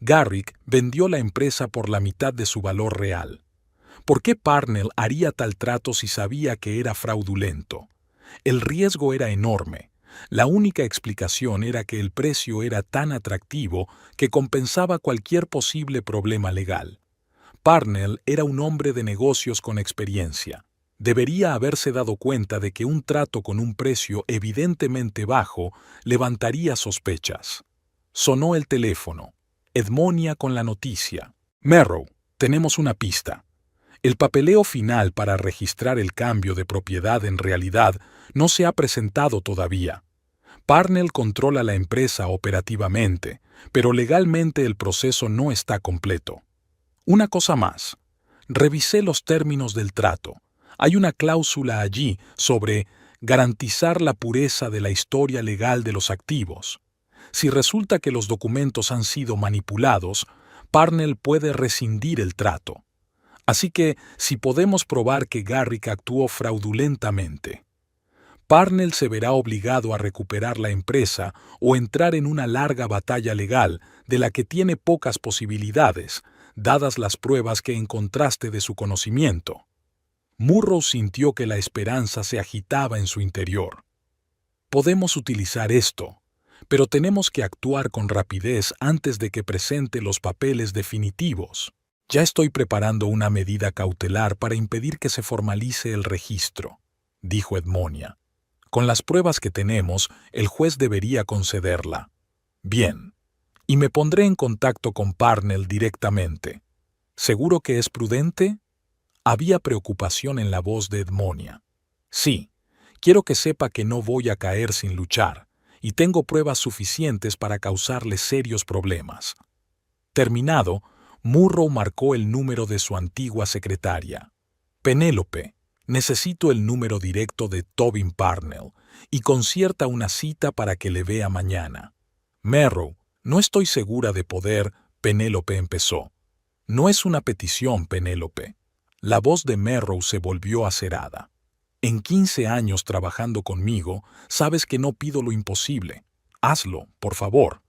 Garrick vendió la empresa por la mitad de su valor real. ¿Por qué Parnell haría tal trato si sabía que era fraudulento? El riesgo era enorme. La única explicación era que el precio era tan atractivo que compensaba cualquier posible problema legal. Parnell era un hombre de negocios con experiencia. Debería haberse dado cuenta de que un trato con un precio evidentemente bajo levantaría sospechas. Sonó el teléfono. Edmonia con la noticia. Merrow, tenemos una pista. El papeleo final para registrar el cambio de propiedad en realidad no se ha presentado todavía. Parnell controla la empresa operativamente, pero legalmente el proceso no está completo. Una cosa más. Revisé los términos del trato. Hay una cláusula allí sobre garantizar la pureza de la historia legal de los activos. Si resulta que los documentos han sido manipulados, Parnell puede rescindir el trato. Así que, si podemos probar que Garrick actuó fraudulentamente, Parnell se verá obligado a recuperar la empresa o entrar en una larga batalla legal de la que tiene pocas posibilidades, dadas las pruebas que encontraste de su conocimiento. Murrow sintió que la esperanza se agitaba en su interior. Podemos utilizar esto, pero tenemos que actuar con rapidez antes de que presente los papeles definitivos. Ya estoy preparando una medida cautelar para impedir que se formalice el registro, dijo Edmonia. Con las pruebas que tenemos, el juez debería concederla. Bien, y me pondré en contacto con Parnell directamente. ¿Seguro que es prudente? Había preocupación en la voz de Edmonia. Sí, quiero que sepa que no voy a caer sin luchar, y tengo pruebas suficientes para causarle serios problemas. Terminado, Murrow marcó el número de su antigua secretaria. Penélope, necesito el número directo de Tobin Parnell y concierta una cita para que le vea mañana. Merrow, no estoy segura de poder, Penélope empezó. No es una petición, Penélope. La voz de Merrow se volvió acerada. En 15 años trabajando conmigo, sabes que no pido lo imposible. Hazlo, por favor.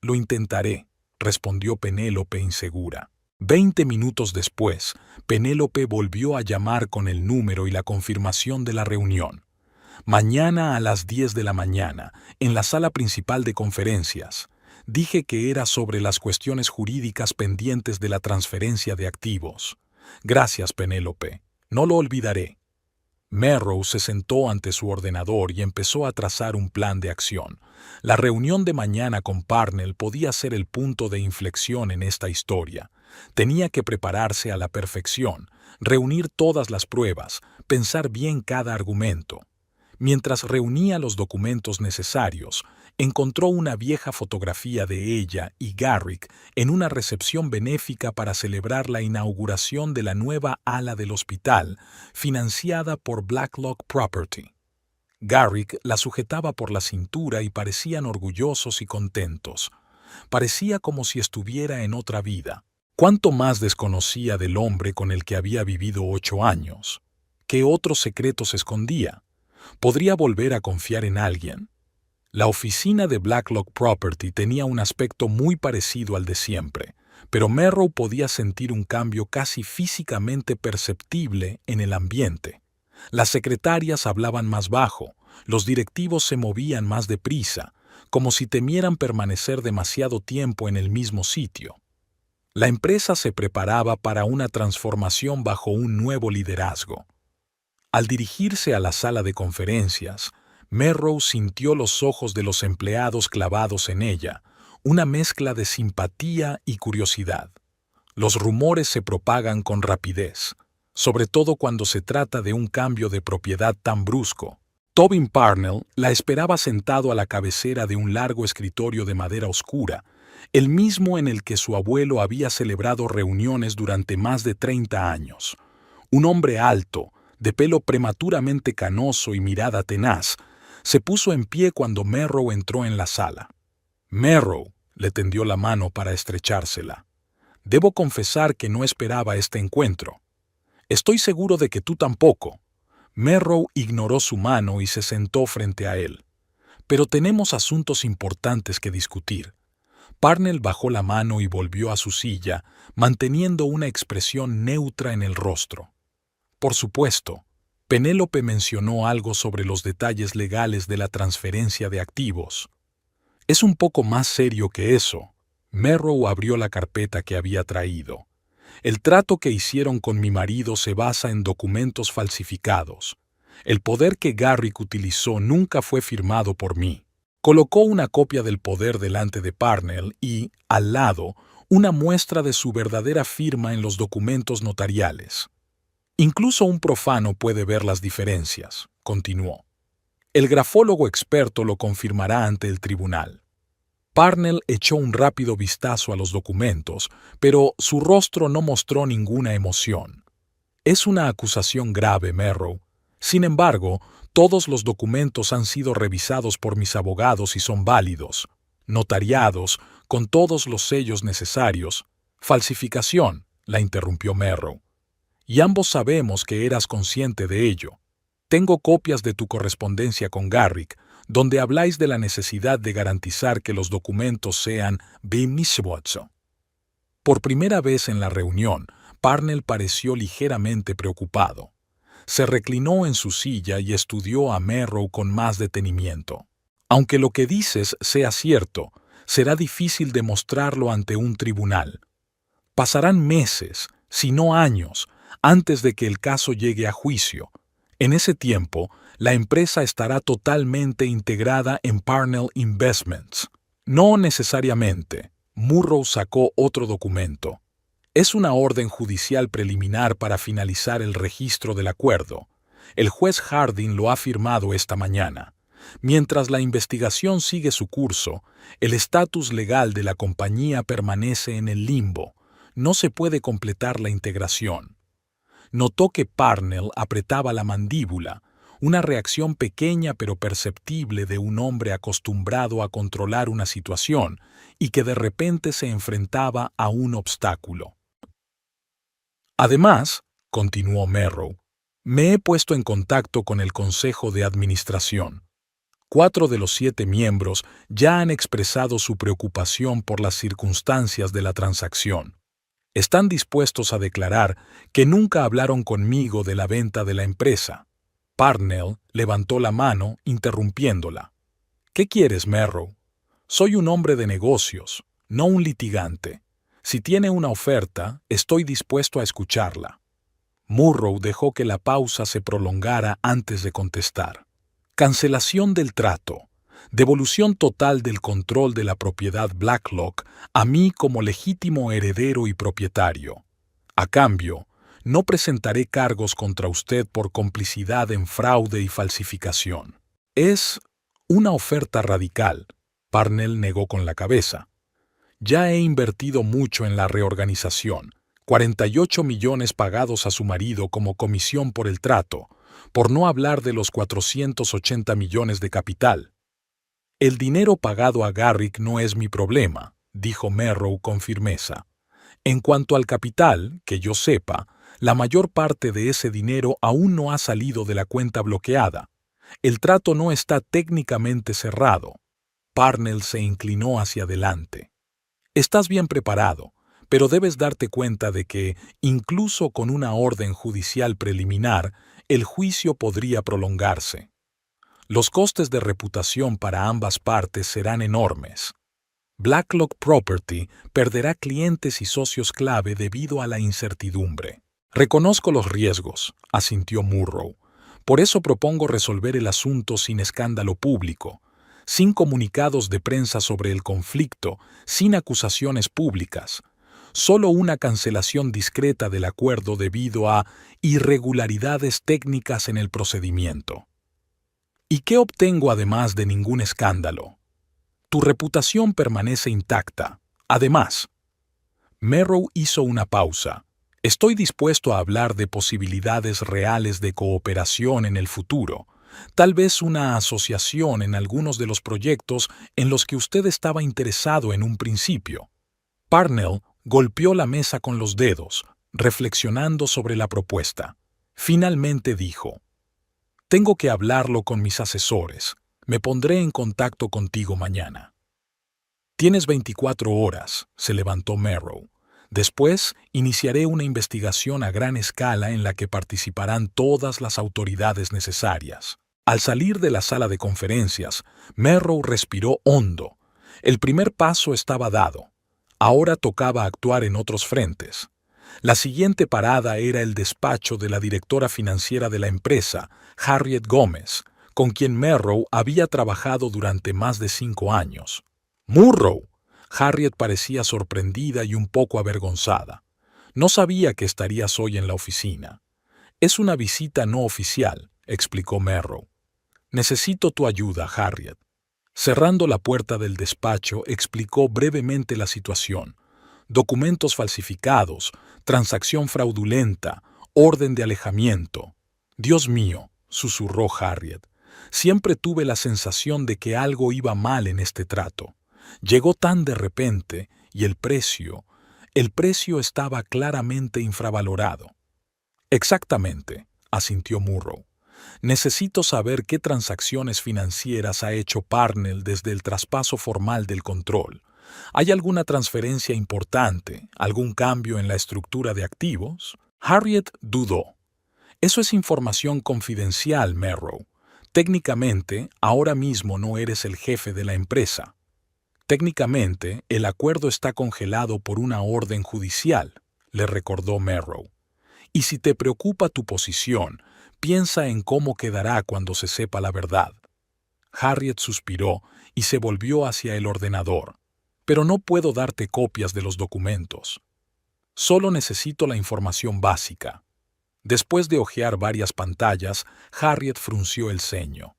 Lo intentaré, respondió Penélope insegura. 20 minutos después, Penélope volvió a llamar con el número y la confirmación de la reunión. Mañana a las 10 de la mañana, en la sala principal de conferencias. Dije que era sobre las cuestiones jurídicas pendientes de la transferencia de activos. Gracias, Penélope. No lo olvidaré. Merrow se sentó ante su ordenador y empezó a trazar un plan de acción. La reunión de mañana con Parnell podía ser el punto de inflexión en esta historia. Tenía que prepararse a la perfección, reunir todas las pruebas, pensar bien cada argumento. Mientras reunía los documentos necesarios, encontró una vieja fotografía de ella y Garrick en una recepción benéfica para celebrar la inauguración de la nueva ala del hospital, financiada por Blacklock Property. Garrick la sujetaba por la cintura y parecían orgullosos y contentos. Parecía como si estuviera en otra vida. ¿Cuánto más desconocía del hombre con el que había vivido 8 años? ¿Qué otros secretos escondía? ¿Podría volver a confiar en alguien? La oficina de Blacklock Property tenía un aspecto muy parecido al de siempre, pero Merrow podía sentir un cambio casi físicamente perceptible en el ambiente. Las secretarias hablaban más bajo, los directivos se movían más deprisa, como si temieran permanecer demasiado tiempo en el mismo sitio. La empresa se preparaba para una transformación bajo un nuevo liderazgo. Al dirigirse a la sala de conferencias, Melrose sintió los ojos de los empleados clavados en ella, una mezcla de simpatía y curiosidad. Los rumores se propagan con rapidez, sobre todo cuando se trata de un cambio de propiedad tan brusco. Tobin Parnell la esperaba sentado a la cabecera de un largo escritorio de madera oscura, el mismo en el que su abuelo había celebrado reuniones durante más de 30 años. Un hombre alto, de pelo prematuramente canoso y mirada tenaz, se puso en pie cuando Melrose entró en la sala. Melrose le tendió la mano para estrechársela. Debo confesar que no esperaba este encuentro. Estoy seguro de que tú tampoco. Melrose ignoró su mano y se sentó frente a él. Pero tenemos asuntos importantes que discutir. Parnell bajó la mano y volvió a su silla, manteniendo una expresión neutra en el rostro. Por supuesto, Penélope mencionó algo sobre los detalles legales de la transferencia de activos. Es un poco más serio que eso. Melrose abrió la carpeta que había traído. El trato que hicieron con mi marido se basa en documentos falsificados. El poder que Garrick utilizó nunca fue firmado por mí. Colocó una copia del poder delante de Parnell y, al lado, una muestra de su verdadera firma en los documentos notariales. Incluso un profano puede ver las diferencias, continuó. El grafólogo experto lo confirmará ante el tribunal. Parnell echó un rápido vistazo a los documentos, pero su rostro no mostró ninguna emoción. Es una acusación grave, Melrose. Sin embargo, todos los documentos han sido revisados por mis abogados y son válidos, notariados, con todos los sellos necesarios. Falsificación, la interrumpió Melrose. Y ambos sabemos que eras consciente de ello. Tengo copias de tu correspondencia con Garrick, donde habláis de la necesidad de garantizar que los documentos sean bemiswatso. Por primera vez en la reunión, Parnell pareció ligeramente preocupado. Se reclinó en su silla y estudió a Melrose con más detenimiento. Aunque lo que dices sea cierto, será difícil demostrarlo ante un tribunal. Pasarán meses, si no años, antes de que el caso llegue a juicio. En ese tiempo, la empresa estará totalmente integrada en Parnell Investments. No necesariamente. Murrow sacó otro documento. Es una orden judicial preliminar para finalizar el registro del acuerdo. El juez Harding lo ha firmado esta mañana. Mientras la investigación sigue su curso, el estatus legal de la compañía permanece en el limbo. No se puede completar la integración. Notó que Parnell apretaba la mandíbula, una reacción pequeña pero perceptible de un hombre acostumbrado a controlar una situación y que de repente se enfrentaba a un obstáculo. Además, continuó Melrose, me he puesto en contacto con el Consejo de Administración. 4 de los 7 miembros ya han expresado su preocupación por las circunstancias de la transacción. Están dispuestos a declarar que nunca hablaron conmigo de la venta de la empresa. Parnell levantó la mano, interrumpiéndola. ¿Qué quieres, Melrose? Soy un hombre de negocios, no un litigante. Si tiene una oferta, estoy dispuesto a escucharla. Murrow dejó que la pausa se prolongara antes de contestar. Cancelación del trato. Devolución total del control de la propiedad Blacklock a mí como legítimo heredero y propietario. A cambio, no presentaré cargos contra usted por complicidad en fraude y falsificación. Es una oferta radical. Parnell negó con la cabeza. Ya he invertido mucho en la reorganización. 48 millones pagados a su marido como comisión por el trato, por no hablar de los 480 millones de capital. El dinero pagado a Garrick no es mi problema, dijo Melrose con firmeza. En cuanto al capital, que yo sepa, la mayor parte de ese dinero aún no ha salido de la cuenta bloqueada. El trato no está técnicamente cerrado. Parnell se inclinó hacia adelante. Estás bien preparado, pero debes darte cuenta de que, incluso con una orden judicial preliminar, el juicio podría prolongarse. Los costes de reputación para ambas partes serán enormes. Blacklock Property perderá clientes y socios clave debido a la incertidumbre. Reconozco los riesgos, asintió Murrow. Por eso propongo resolver el asunto sin escándalo público, sin comunicados de prensa sobre el conflicto, sin acusaciones públicas. Solo una cancelación discreta del acuerdo debido a irregularidades técnicas en el procedimiento. ¿Y qué obtengo además de ningún escándalo? Tu reputación permanece intacta. Además, Merrow hizo una pausa. Estoy dispuesto a hablar de posibilidades reales de cooperación en el futuro, tal vez una asociación en algunos de los proyectos en los que usted estaba interesado en un principio. Parnell golpeó la mesa con los dedos, reflexionando sobre la propuesta. Finalmente dijo: «Tengo que hablarlo con mis asesores. Me pondré en contacto contigo mañana». «Tienes 24 horas», se levantó Merrow. «Después iniciaré una investigación a gran escala en la que participarán todas las autoridades necesarias». Al salir de la sala de conferencias, Merrow respiró hondo. El primer paso estaba dado. Ahora tocaba actuar en otros frentes. La siguiente parada era el despacho de la directora financiera de la empresa, Harriet Gómez, con quien Merrow había trabajado durante más de 5 años. «¡Murrow!». Harriet parecía sorprendida y un poco avergonzada. «No sabía que estarías hoy en la oficina». «Es una visita no oficial», explicó Merrow. «Necesito tu ayuda, Harriet». Cerrando la puerta del despacho, explicó brevemente la situación. Documentos falsificados, transacción fraudulenta, orden de alejamiento. «Dios mío», susurró Harriet. «Siempre tuve la sensación de que algo iba mal en este trato. Llegó tan de repente y el precio estaba claramente infravalorado». «Exactamente», asintió Murrow. «Necesito saber qué transacciones financieras ha hecho Parnell desde el traspaso formal del control. ¿Hay alguna transferencia importante, algún cambio en la estructura de activos?» Harriet dudó. «Eso es información confidencial, Merrow. Técnicamente, ahora mismo no eres el jefe de la empresa. Técnicamente, el acuerdo está congelado por una orden judicial», le recordó Merrow. «Y si te preocupa tu posición, piensa en cómo quedará cuando se sepa la verdad». Harriet suspiró y se volvió hacia el ordenador. «Pero no puedo darte copias de los documentos. Solo necesito la información básica». Después de hojear varias pantallas, Harriet frunció el ceño.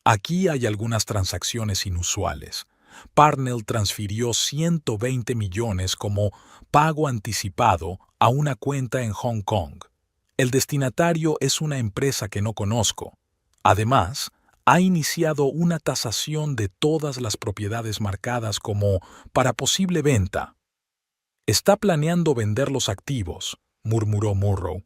«Aquí hay algunas transacciones inusuales. Parnell transfirió 120 millones como pago anticipado a una cuenta en Hong Kong. El destinatario es una empresa que no conozco. Además, ha iniciado una tasación de todas las propiedades marcadas como para posible venta». «Está planeando vender los activos», murmuró Murrow.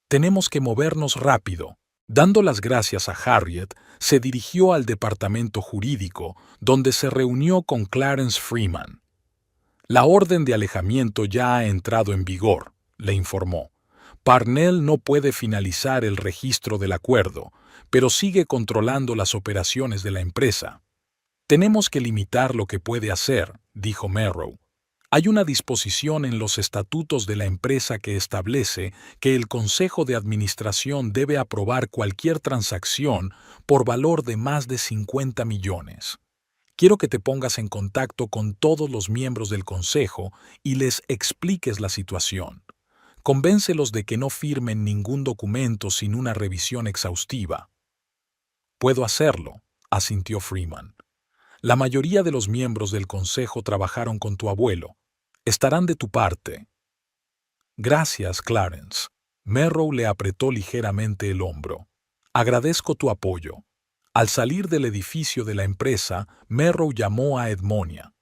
«Tenemos que movernos rápido». Dando las gracias a Harriet, se dirigió al departamento jurídico, donde se reunió con Clarence Freeman. «La orden de alejamiento ya ha entrado en vigor», le informó. «Parnell no puede finalizar el registro del acuerdo, pero sigue controlando las operaciones de la empresa». «Tenemos que limitar lo que puede hacer», dijo Merrow. «Hay una disposición en los estatutos de la empresa que establece que el Consejo de Administración debe aprobar cualquier transacción por valor de más de 50 millones. Quiero que te pongas en contacto con todos los miembros del Consejo y les expliques la situación. Convéncelos de que no firmen ningún documento sin una revisión exhaustiva». «Puedo hacerlo», asintió Freeman. «La mayoría de los miembros del Consejo trabajaron con tu abuelo. Estarán de tu parte». «Gracias, Clarence». Merrow le apretó ligeramente el hombro. «Agradezco tu apoyo». Al salir del edificio de la empresa, Merrow llamó a Edmonia.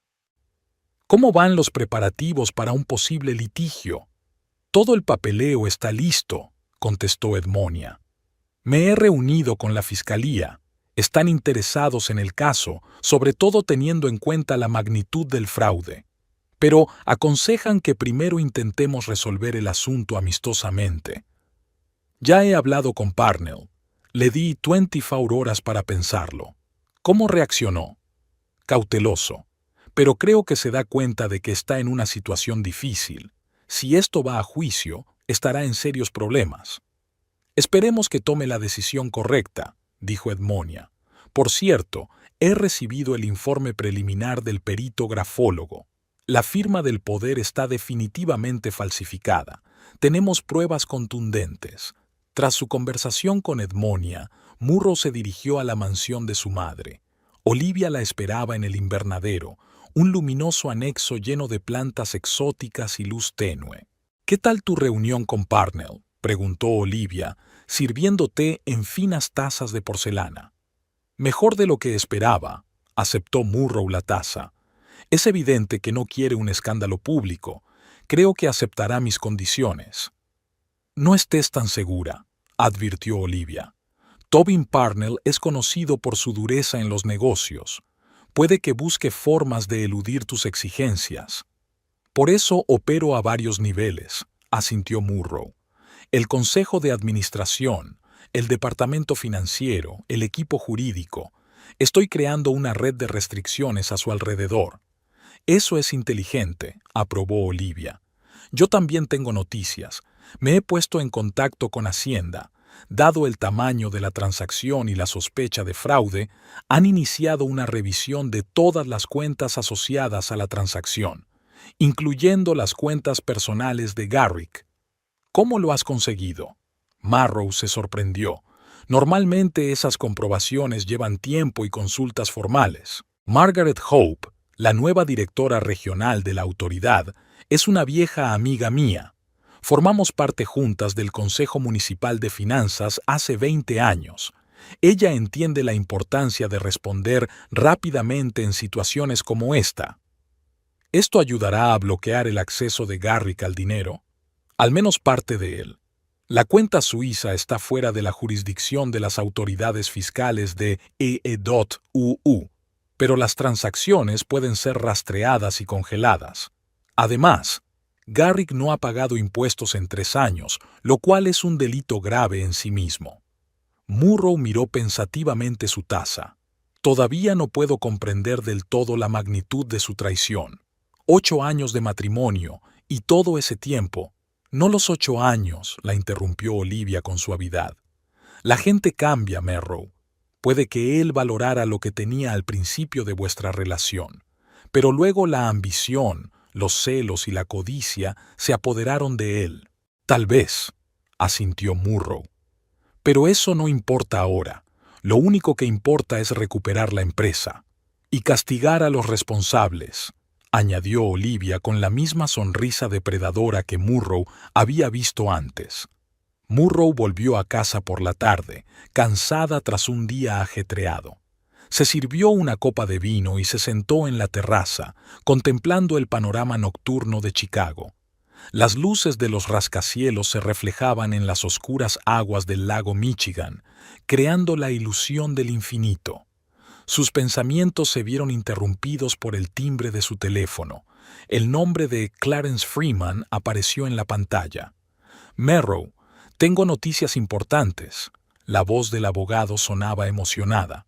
«¿Cómo van los preparativos para un posible litigio?» «Todo el papeleo está listo», contestó Edmonia. «Me he reunido con la fiscalía. Están interesados en el caso, sobre todo teniendo en cuenta la magnitud del fraude. Pero aconsejan que primero intentemos resolver el asunto amistosamente. Ya he hablado con Parnell. Le di 24 horas para pensarlo. ¿Cómo reaccionó? Cauteloso. Pero creo que se da cuenta de que está en una situación difícil. Si esto va a juicio, estará en serios problemas. Esperemos que tome la decisión correcta, dijo Edmonia. Por cierto, he recibido el informe preliminar del perito grafólogo. La firma del poder está definitivamente falsificada. Tenemos pruebas contundentes. Tras su conversación con Edmonia, Murrow se dirigió a la mansión de su madre. Olivia la esperaba en el invernadero, un luminoso anexo lleno de plantas exóticas y luz tenue. ¿Qué tal tu reunión con Parnell?, preguntó Olivia, sirviendo té en finas tazas de porcelana. Mejor de lo que esperaba, aceptó Murrow la taza. Es evidente que no quiere un escándalo público. Creo que aceptará mis condiciones. No estés tan segura, advirtió Olivia. Tobin Parnell es conocido por su dureza en los negocios. Puede que busque formas de eludir tus exigencias. Por eso opero a varios niveles, asintió Murrow. El Consejo de Administración, el Departamento Financiero, el equipo jurídico. Estoy creando una red de restricciones a su alrededor. Eso es inteligente, aprobó Olivia. Yo también tengo noticias. Me he puesto en contacto con Hacienda. Dado el tamaño de la transacción y la sospecha de fraude, han iniciado una revisión de todas las cuentas asociadas a la transacción, incluyendo las cuentas personales de Garrick. ¿Cómo lo has conseguido? Marrow se sorprendió. Normalmente esas comprobaciones llevan tiempo y consultas formales. Margaret Hope, la nueva directora regional de la autoridad, es una vieja amiga mía. Formamos parte juntas del Consejo Municipal de Finanzas hace 20 años. Ella entiende la importancia de responder rápidamente en situaciones como esta. ¿Esto ayudará a bloquear el acceso de Garrick al dinero? Al menos parte de él. La cuenta suiza está fuera de la jurisdicción de las autoridades fiscales de EE.UU, pero las transacciones pueden ser rastreadas y congeladas. Además, Garrick no ha pagado impuestos en 3 años, lo cual es un delito grave en sí mismo. Murrow miró pensativamente su taza. Todavía no puedo comprender del todo la magnitud de su traición. 8 años de matrimonio, y todo ese tiempo. No los 8 años, la interrumpió Olivia con suavidad. La gente cambia, Merrow. Puede que él valorara lo que tenía al principio de vuestra relación, pero luego la ambición, los celos y la codicia se apoderaron de él. Tal vez, asintió Murrow. Pero eso no importa ahora. Lo único que importa es recuperar la empresa y castigar a los responsables, añadió Olivia con la misma sonrisa depredadora que Murrow había visto antes. Murrow volvió a casa por la tarde, cansada tras un día ajetreado. Se sirvió una copa de vino y se sentó en la terraza, contemplando el panorama nocturno de Chicago. Las luces de los rascacielos se reflejaban en las oscuras aguas del lago Michigan, creando la ilusión del infinito. Sus pensamientos se vieron interrumpidos por el timbre de su teléfono. El nombre de Clarence Freeman apareció en la pantalla. Merrow, tengo noticias importantes. La voz del abogado sonaba emocionada.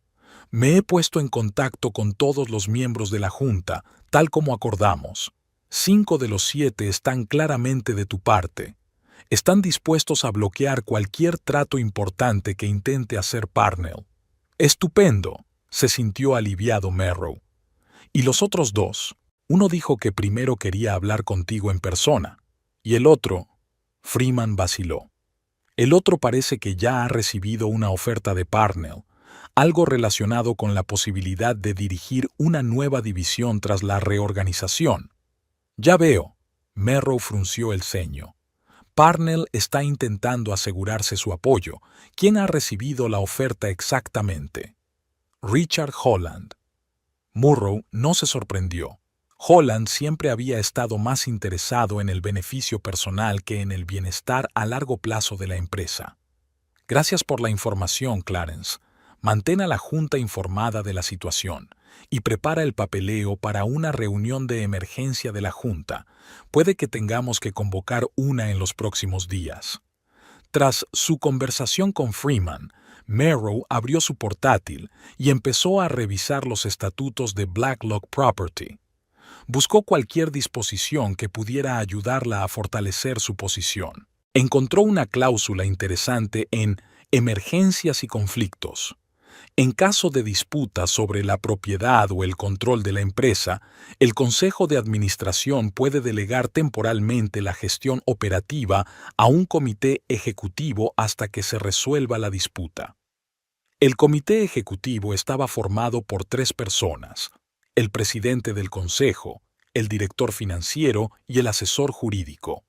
Me he puesto en contacto con todos los miembros de la Junta, tal como acordamos. 5 de los 7 están claramente de tu parte. Están dispuestos a bloquear cualquier trato importante que intente hacer Parnell. Estupendo. Se sintió aliviado Merrow. ¿Y los otros 2? Uno dijo que primero quería hablar contigo en persona. ¿Y el otro? Freeman vaciló. El otro parece que ya ha recibido una oferta de Parnell, algo relacionado con la posibilidad de dirigir una nueva división tras la reorganización. Ya veo. Merrow frunció el ceño. Parnell está intentando asegurarse su apoyo. ¿Quién ha recibido la oferta exactamente? Richard Holland. Murrow no se sorprendió. Holland siempre había estado más interesado en el beneficio personal que en el bienestar a largo plazo de la empresa. Gracias por la información, Clarence. Mantén a la Junta informada de la situación y prepara el papeleo para una reunión de emergencia de la Junta. Puede que tengamos que convocar una en los próximos días. Tras su conversación con Freeman, Merrow abrió su portátil y empezó a revisar los estatutos de Blacklock Property. Buscó cualquier disposición que pudiera ayudarla a fortalecer su posición. Encontró una cláusula interesante en emergencias y conflictos. En caso de disputa sobre la propiedad o el control de la empresa, el Consejo de Administración puede delegar temporalmente la gestión operativa a un comité ejecutivo hasta que se resuelva la disputa. El comité ejecutivo estaba formado por 3 personas: el presidente del consejo, el director financiero y el asesor jurídico.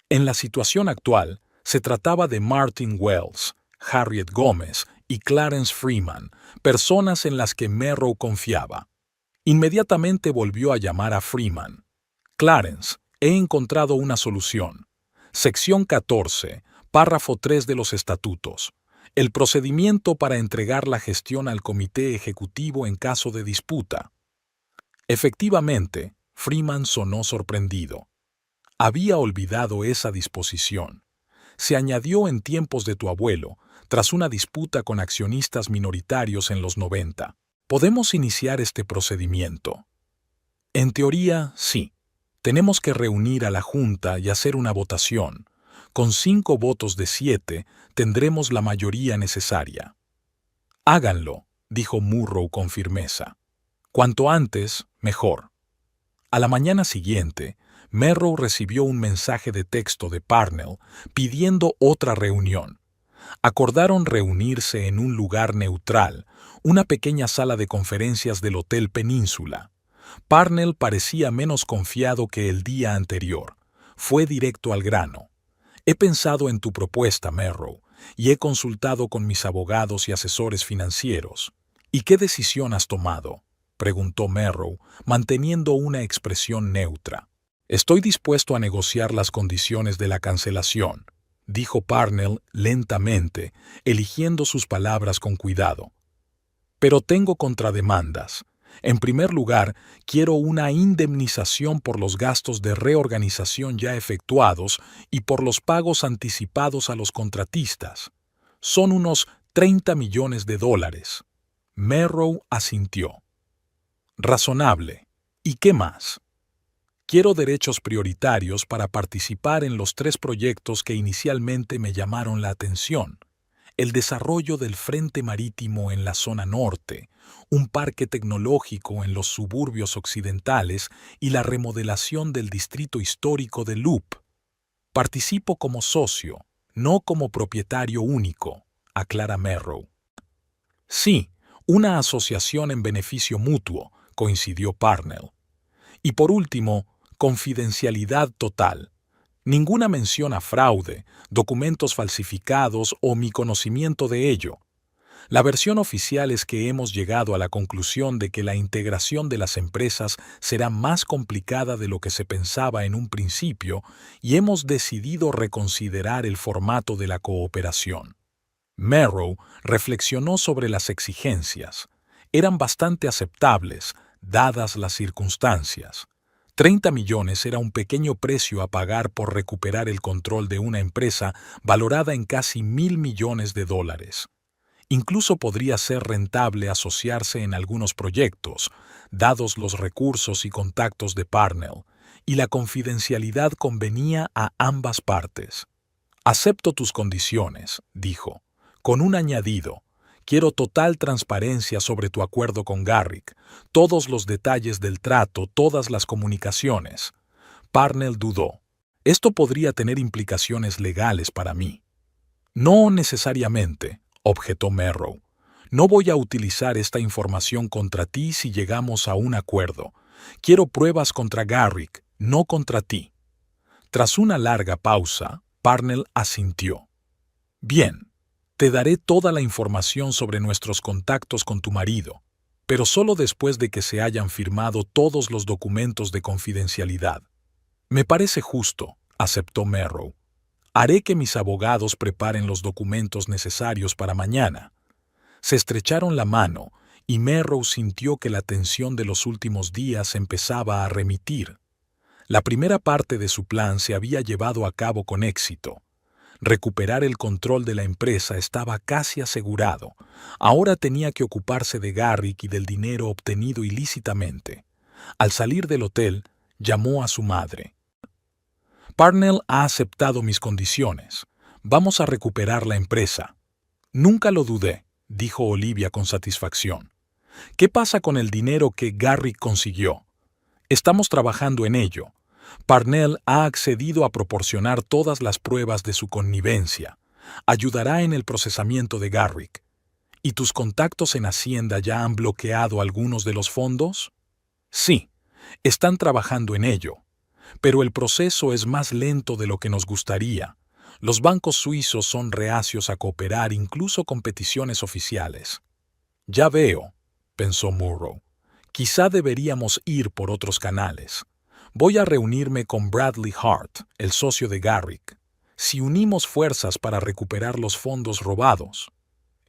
En la situación actual, se trataba de Martin Wells, Harriet Gómez y Clarence Freeman, personas en las que Merrow confiaba. Inmediatamente volvió a llamar a Freeman. Clarence, he encontrado una solución. Sección 14, párrafo 3 de los estatutos. El procedimiento para entregar la gestión al comité ejecutivo en caso de disputa. Efectivamente, Freeman sonó sorprendido. Había olvidado esa disposición. Se añadió en tiempos de tu abuelo, tras una disputa con accionistas minoritarios en los 90. ¿Podemos iniciar este procedimiento? En teoría, sí. Tenemos que reunir a la Junta y hacer una votación. Con 5 votos de 7, tendremos la mayoría necesaria. Háganlo, dijo Murrow con firmeza. Cuanto antes, mejor. A la mañana siguiente, Merrow recibió un mensaje de texto de Parnell pidiendo otra reunión. Acordaron reunirse en un lugar neutral, una pequeña sala de conferencias del Hotel Península. Parnell parecía menos confiado que el día anterior. Fue directo al grano. He pensado en tu propuesta, Merrow, y he consultado con mis abogados y asesores financieros. ¿Y qué decisión has tomado?, preguntó Merrow, manteniendo una expresión neutra. Estoy dispuesto a negociar las condiciones de la cancelación, dijo Parnell lentamente, eligiendo sus palabras con cuidado. Pero tengo contrademandas. En primer lugar, quiero una indemnización por los gastos de reorganización ya efectuados y por los pagos anticipados a los contratistas. Son unos $30 millones. Merrow asintió. Razonable. ¿Y qué más? Quiero derechos prioritarios para participar en los 3 proyectos que inicialmente me llamaron la atención: el desarrollo del frente marítimo en la zona norte, un parque tecnológico en los suburbios occidentales y la remodelación del distrito histórico de Loop. Participo como socio, no como propietario único, aclara Merrow. Sí, una asociación en beneficio mutuo, coincidió Parnell. Y por último, confidencialidad total. Ninguna mención a fraude, documentos falsificados o mi conocimiento de ello. La versión oficial es que hemos llegado a la conclusión de que la integración de las empresas será más complicada de lo que se pensaba en un principio y hemos decidido reconsiderar el formato de la cooperación. Merrow reflexionó sobre las exigencias. Eran bastante aceptables, dadas las circunstancias. 30 millones era un pequeño precio a pagar por recuperar el control de una empresa valorada en casi $1.000 millones. Incluso podría ser rentable asociarse en algunos proyectos, dados los recursos y contactos de Parnell, y la confidencialidad convenía a ambas partes. Acepto tus condiciones, dijo, con un añadido. Quiero total transparencia sobre tu acuerdo con Garrick, todos los detalles del trato, todas las comunicaciones. Parnell dudó. Esto podría tener implicaciones legales para mí. No necesariamente, objetó Merrow. No voy a utilizar esta información contra ti si llegamos a un acuerdo. Quiero pruebas contra Garrick, no contra ti. Tras una larga pausa, Parnell asintió. Bien. Te daré toda la información sobre nuestros contactos con tu marido, pero solo después de que se hayan firmado todos los documentos de confidencialidad. Me parece justo, aceptó Merrow. Haré que mis abogados preparen los documentos necesarios para mañana. Se estrecharon la mano y Merrow sintió que la tensión de los últimos días empezaba a remitir. La primera parte de su plan se había llevado a cabo con éxito. Recuperar el control de la empresa estaba casi asegurado. Ahora tenía que ocuparse de Garrick y del dinero obtenido ilícitamente. Al salir del hotel, llamó a su madre. Parnell ha aceptado mis condiciones. Vamos a recuperar la empresa. Nunca lo dudé, dijo Olivia con satisfacción. ¿Qué pasa con el dinero que Garrick consiguió? Estamos trabajando en ello. Parnell ha accedido a proporcionar todas las pruebas de su connivencia. Ayudará en el procesamiento de Garrick. ¿Y tus contactos en Hacienda ya han bloqueado algunos de los fondos? Sí, están trabajando en ello. Pero el proceso es más lento de lo que nos gustaría. Los bancos suizos son reacios a cooperar incluso con peticiones oficiales. Ya veo, pensó Murrow. Quizá deberíamos ir por otros canales. Voy a reunirme con Bradley Hart, el socio de Garrick. Si unimos fuerzas para recuperar los fondos robados.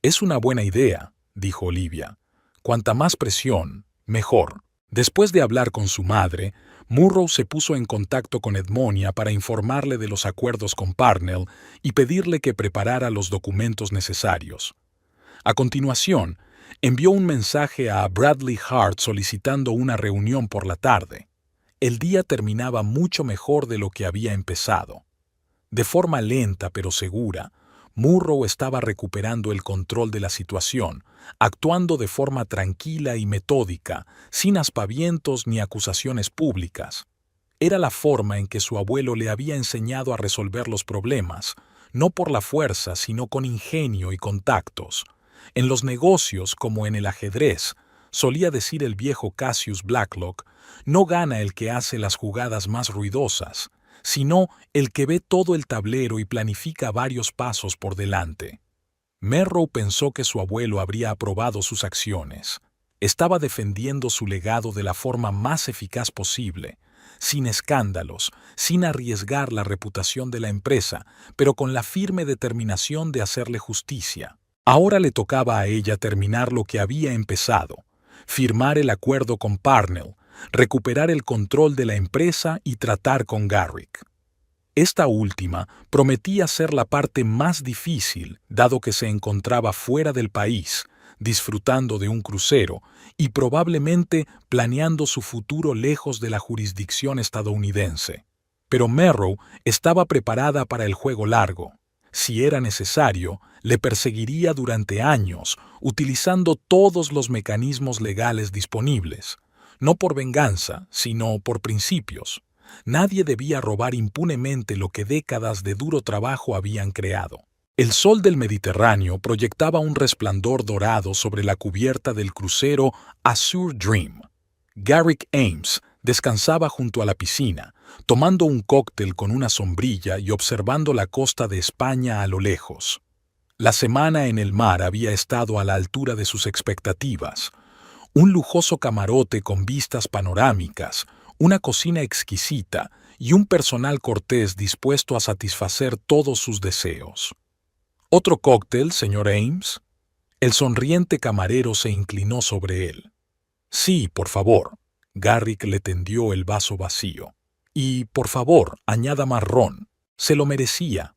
Es una buena idea, dijo Olivia. Cuanta más presión, mejor. Después de hablar con su madre, Murrow se puso en contacto con Edmonia para informarle de los acuerdos con Parnell y pedirle que preparara los documentos necesarios. A continuación, envió un mensaje a Bradley Hart solicitando una reunión por la tarde. El día terminaba mucho mejor de lo que había empezado. De forma lenta pero segura, Murrow estaba recuperando el control de la situación, actuando de forma tranquila y metódica, sin aspavientos ni acusaciones públicas. Era la forma en que su abuelo le había enseñado a resolver los problemas, no por la fuerza, sino con ingenio y contactos. En los negocios, como en el ajedrez, solía decir el viejo Cassius Blacklock, no gana el que hace las jugadas más ruidosas, sino el que ve todo el tablero y planifica varios pasos por delante. Merrow pensó que su abuelo habría aprobado sus acciones. Estaba defendiendo su legado de la forma más eficaz posible, sin escándalos, sin arriesgar la reputación de la empresa, pero con la firme determinación de hacerle justicia. Ahora le tocaba a ella terminar lo que había empezado, firmar el acuerdo con Parnell, recuperar el control de la empresa y tratar con Garrick. Esta última prometía ser la parte más difícil, dado que se encontraba fuera del país, disfrutando de un crucero y probablemente planeando su futuro lejos de la jurisdicción estadounidense. Pero Merrow estaba preparada para el juego largo. Si era necesario, le perseguiría durante años, utilizando todos los mecanismos legales disponibles. No por venganza, sino por principios. Nadie debía robar impunemente lo que décadas de duro trabajo habían creado. El sol del Mediterráneo proyectaba un resplandor dorado sobre la cubierta del crucero Azure Dream. Garrick Ames descansaba junto a la piscina, tomando un cóctel con una sombrilla y observando la costa de España a lo lejos. La semana en el mar había estado a la altura de sus expectativas. Un lujoso camarote con vistas panorámicas, una cocina exquisita y un personal cortés dispuesto a satisfacer todos sus deseos. ¿Otro cóctel, señor Ames? El sonriente camarero se inclinó sobre él. Sí, por favor. Garrick le tendió el vaso vacío. Y, por favor, añada más ron. Se lo merecía.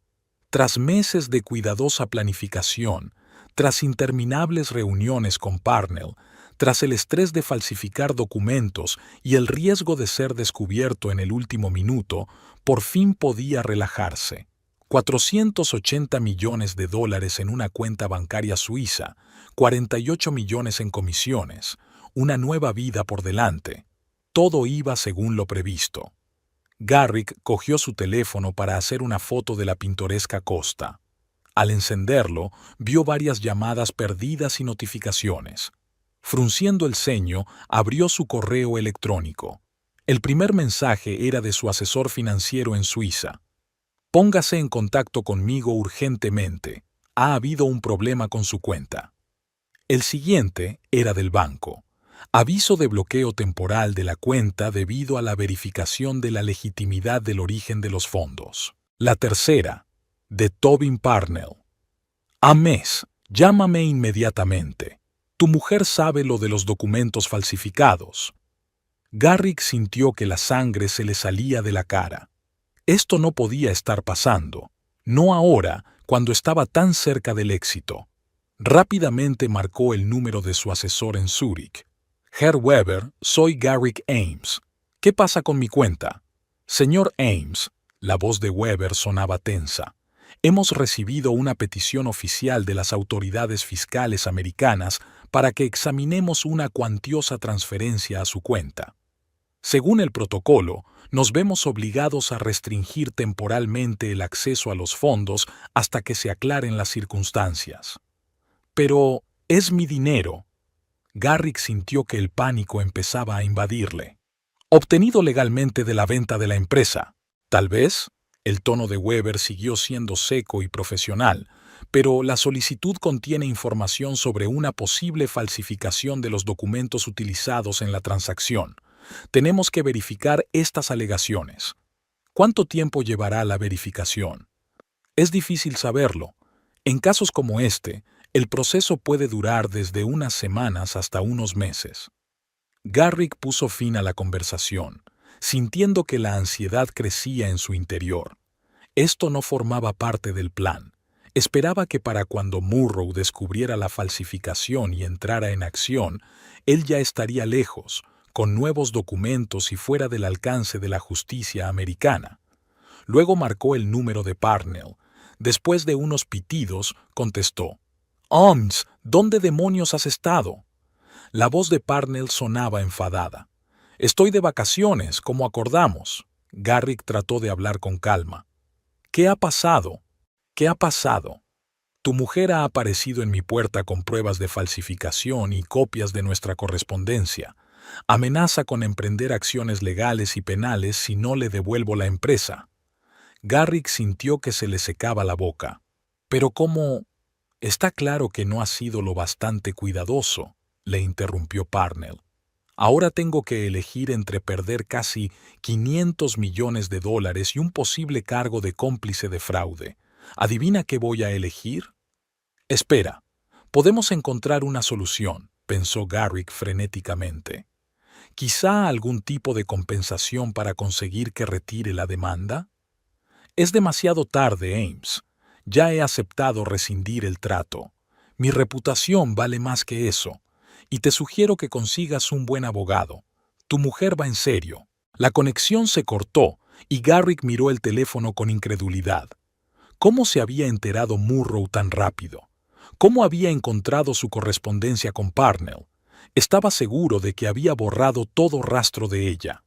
Tras meses de cuidadosa planificación, tras interminables reuniones con Parnell, tras el estrés de falsificar documentos y el riesgo de ser descubierto en el último minuto, por fin podía relajarse. 480 millones de dólares en una cuenta bancaria suiza, 48 millones en comisiones, una nueva vida por delante. Todo iba según lo previsto. Garrick cogió su teléfono para hacer una foto de la pintoresca costa. Al encenderlo, vio varias llamadas perdidas y notificaciones. Frunciendo el ceño, abrió su correo electrónico. El primer mensaje era de su asesor financiero en Suiza. Póngase en contacto conmigo urgentemente. Ha habido un problema con su cuenta. El siguiente era del banco. Aviso de bloqueo temporal de la cuenta debido a la verificación de la legitimidad del origen de los fondos. La tercera, de Tobin Parnell. Ames, llámame inmediatamente. Tu mujer sabe lo de los documentos falsificados. Garrick sintió que la sangre se le salía de la cara. Esto no podía estar pasando. No ahora, cuando estaba tan cerca del éxito. Rápidamente marcó el número de su asesor en Zúrich. Herr Weber, soy Garrick Ames. ¿Qué pasa con mi cuenta? Señor Ames, la voz de Weber sonaba tensa. Hemos recibido una petición oficial de las autoridades fiscales americanas para que examinemos una cuantiosa transferencia a su cuenta. Según el protocolo, nos vemos obligados a restringir temporalmente el acceso a los fondos hasta que se aclaren las circunstancias. Pero es mi dinero. Garrick sintió que el pánico empezaba a invadirle. Obtenido legalmente de la venta de la empresa. Tal vez. El tono de Weber siguió siendo seco y profesional, pero la solicitud contiene información sobre una posible falsificación de los documentos utilizados en la transacción. Tenemos que verificar estas alegaciones. ¿Cuánto tiempo llevará la verificación? Es difícil saberlo. En casos como este, el proceso puede durar desde unas semanas hasta unos meses. Garrick puso fin a la conversación, sintiendo que la ansiedad crecía en su interior. Esto no formaba parte del plan. Esperaba que para cuando Murrow descubriera la falsificación y entrara en acción, él ya estaría lejos, con nuevos documentos y fuera del alcance de la justicia americana. Luego marcó el número de Parnell. Después de unos pitidos, contestó: «Ames, ¿dónde demonios has estado?» La voz de Parnell sonaba enfadada. «Estoy de vacaciones, como acordamos». Garrick trató de hablar con calma. «¿Qué ha pasado? ¿Qué ha pasado? Tu mujer ha aparecido en mi puerta con pruebas de falsificación y copias de nuestra correspondencia. Amenaza con emprender acciones legales y penales si no le devuelvo la empresa». Garrick sintió que se le secaba la boca. «Pero ¿cómo? Está claro que no ha sido lo bastante cuidadoso», le interrumpió Parnell. «Ahora tengo que elegir entre perder casi $500 millones y un posible cargo de cómplice de fraude. ¿Adivina qué voy a elegir?» «Espera, podemos encontrar una solución», pensó Garrick frenéticamente. «¿Quizá algún tipo de compensación para conseguir que retire la demanda?» «Es demasiado tarde, Ames. Ya he aceptado rescindir el trato. Mi reputación vale más que eso. Y te sugiero que consigas un buen abogado. Tu mujer va en serio». La conexión se cortó y Garrick miró el teléfono con incredulidad. ¿Cómo se había enterado Murrow tan rápido? ¿Cómo había encontrado su correspondencia con Parnell? Estaba seguro de que había borrado todo rastro de ella.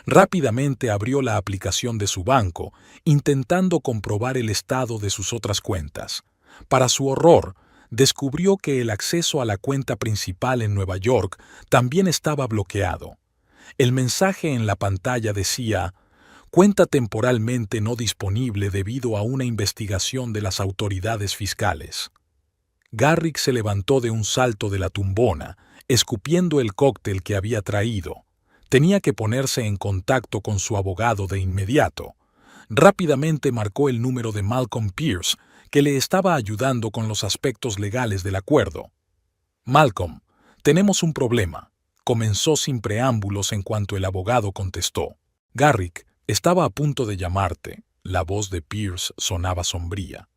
Rápidamente abrió la aplicación de su banco, intentando comprobar el estado de sus otras cuentas. Para su horror, descubrió que el acceso a la cuenta principal en Nueva York también estaba bloqueado. El mensaje en la pantalla decía: «Cuenta temporalmente no disponible debido a una investigación de las autoridades fiscales». Garrick se levantó de un salto de la tumbona, escupiendo el cóctel que había traído. Tenía que ponerse en contacto con su abogado de inmediato. Rápidamente marcó el número de Malcolm Pierce, que le estaba ayudando con los aspectos legales del acuerdo. «Malcolm, tenemos un problema», comenzó sin preámbulos en cuanto el abogado contestó. «Garrick, estaba a punto de llamarte». La voz de Pierce sonaba sombría.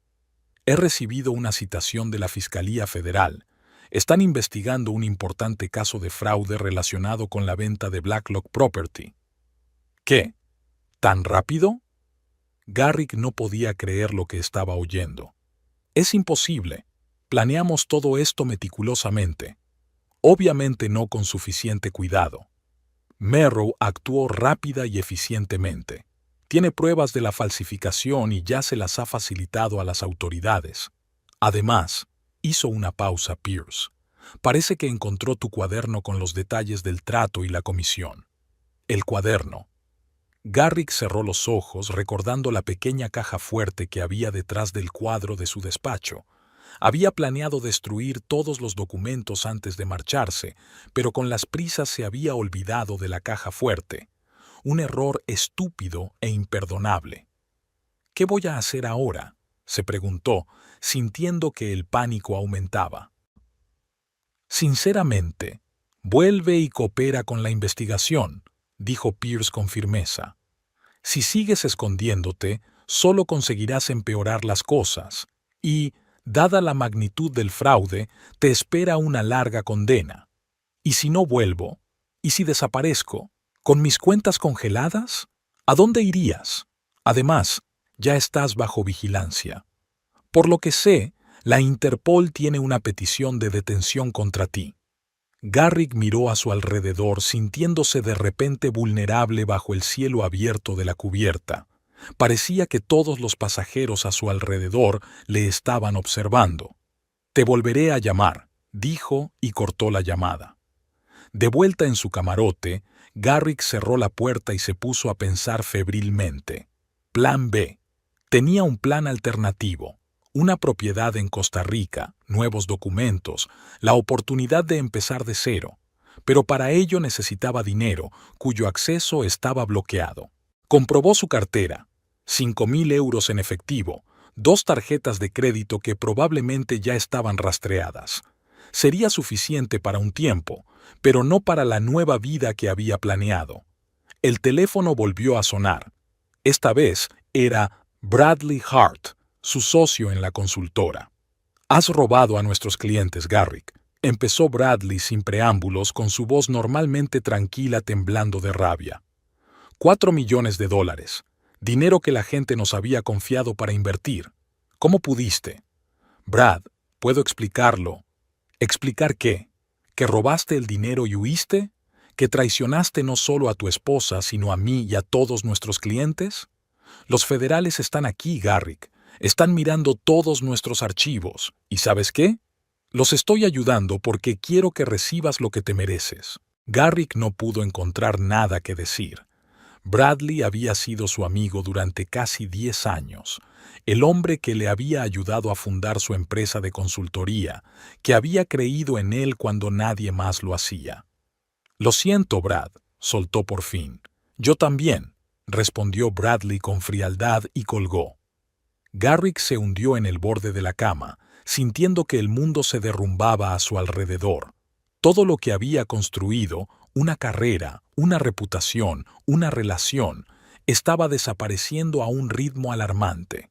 «He recibido una citación de la Fiscalía Federal. Están investigando un importante caso de fraude relacionado con la venta de Blacklock Property». «¿Qué? ¿Tan rápido?» Garrick no podía creer lo que estaba oyendo. «Es imposible. Planeamos todo esto meticulosamente. Obviamente no con suficiente cuidado. Merrow actuó rápida y eficientemente. Tiene pruebas de la falsificación y ya se las ha facilitado a las autoridades. Además», hizo una pausa Pierce, «parece que encontró tu cuaderno con los detalles del trato y la comisión». «El cuaderno». Garrick cerró los ojos recordando la pequeña caja fuerte que había detrás del cuadro de su despacho. Había planeado destruir todos los documentos antes de marcharse, pero con las prisas se había olvidado de la caja fuerte. Un error estúpido e imperdonable. «¿Qué voy a hacer ahora?», se preguntó, sintiendo que el pánico aumentaba. «Sinceramente, vuelve y coopera con la investigación», dijo Pierce con firmeza. «Si sigues escondiéndote, solo conseguirás empeorar las cosas y, dada la magnitud del fraude, te espera una larga condena. ¿Y si no vuelvo? ¿Y si desaparezco? ¿Con mis cuentas congeladas? ¿A dónde irías? Además, ya estás bajo vigilancia. Por lo que sé, la Interpol tiene una petición de detención contra ti. Garrick miró a su alrededor sintiéndose de repente vulnerable bajo el cielo abierto de la cubierta. Parecía que todos los pasajeros a su alrededor le estaban observando. «Te volveré a llamar», dijo y cortó la llamada. De vuelta en su camarote, Garrick cerró la puerta y se puso a pensar febrilmente. Plan B. Tenía un plan alternativo. Una propiedad en Costa Rica, nuevos documentos, la oportunidad de empezar de cero. Pero para ello necesitaba dinero, cuyo acceso estaba bloqueado. Comprobó su cartera. 5.000 euros en efectivo, 2 tarjetas de crédito que probablemente ya estaban rastreadas. Sería suficiente para un tiempo, pero no para la nueva vida que había planeado. El teléfono volvió a sonar. Esta vez era Bradley Hart, su socio en la consultora. «Has robado a nuestros clientes, Garrick», empezó Bradley sin preámbulos con su voz normalmente tranquila temblando de rabia. $4 millones, dinero que la gente nos había confiado para invertir. ¿Cómo pudiste? Brad, ¿puedo explicarlo? ¿Explicar qué? ¿Que robaste el dinero y huiste? ¿Que traicionaste no solo a tu esposa, sino a mí y a todos nuestros clientes? Los federales están aquí, Garrick. Están mirando todos nuestros archivos. ¿Y sabes qué? Los estoy ayudando porque quiero que recibas lo que te mereces. Garrick no pudo encontrar nada que decir. Bradley había sido su amigo durante casi 10 años, el hombre que le había ayudado a fundar su empresa de consultoría, que había creído en él cuando nadie más lo hacía. «Lo siento, Brad», soltó por fin. «Yo también», respondió Bradley con frialdad y colgó. Garrick se hundió en el borde de la cama, sintiendo que el mundo se derrumbaba a su alrededor. Todo lo que había construido, una carrera, una reputación, una relación, estaba desapareciendo a un ritmo alarmante.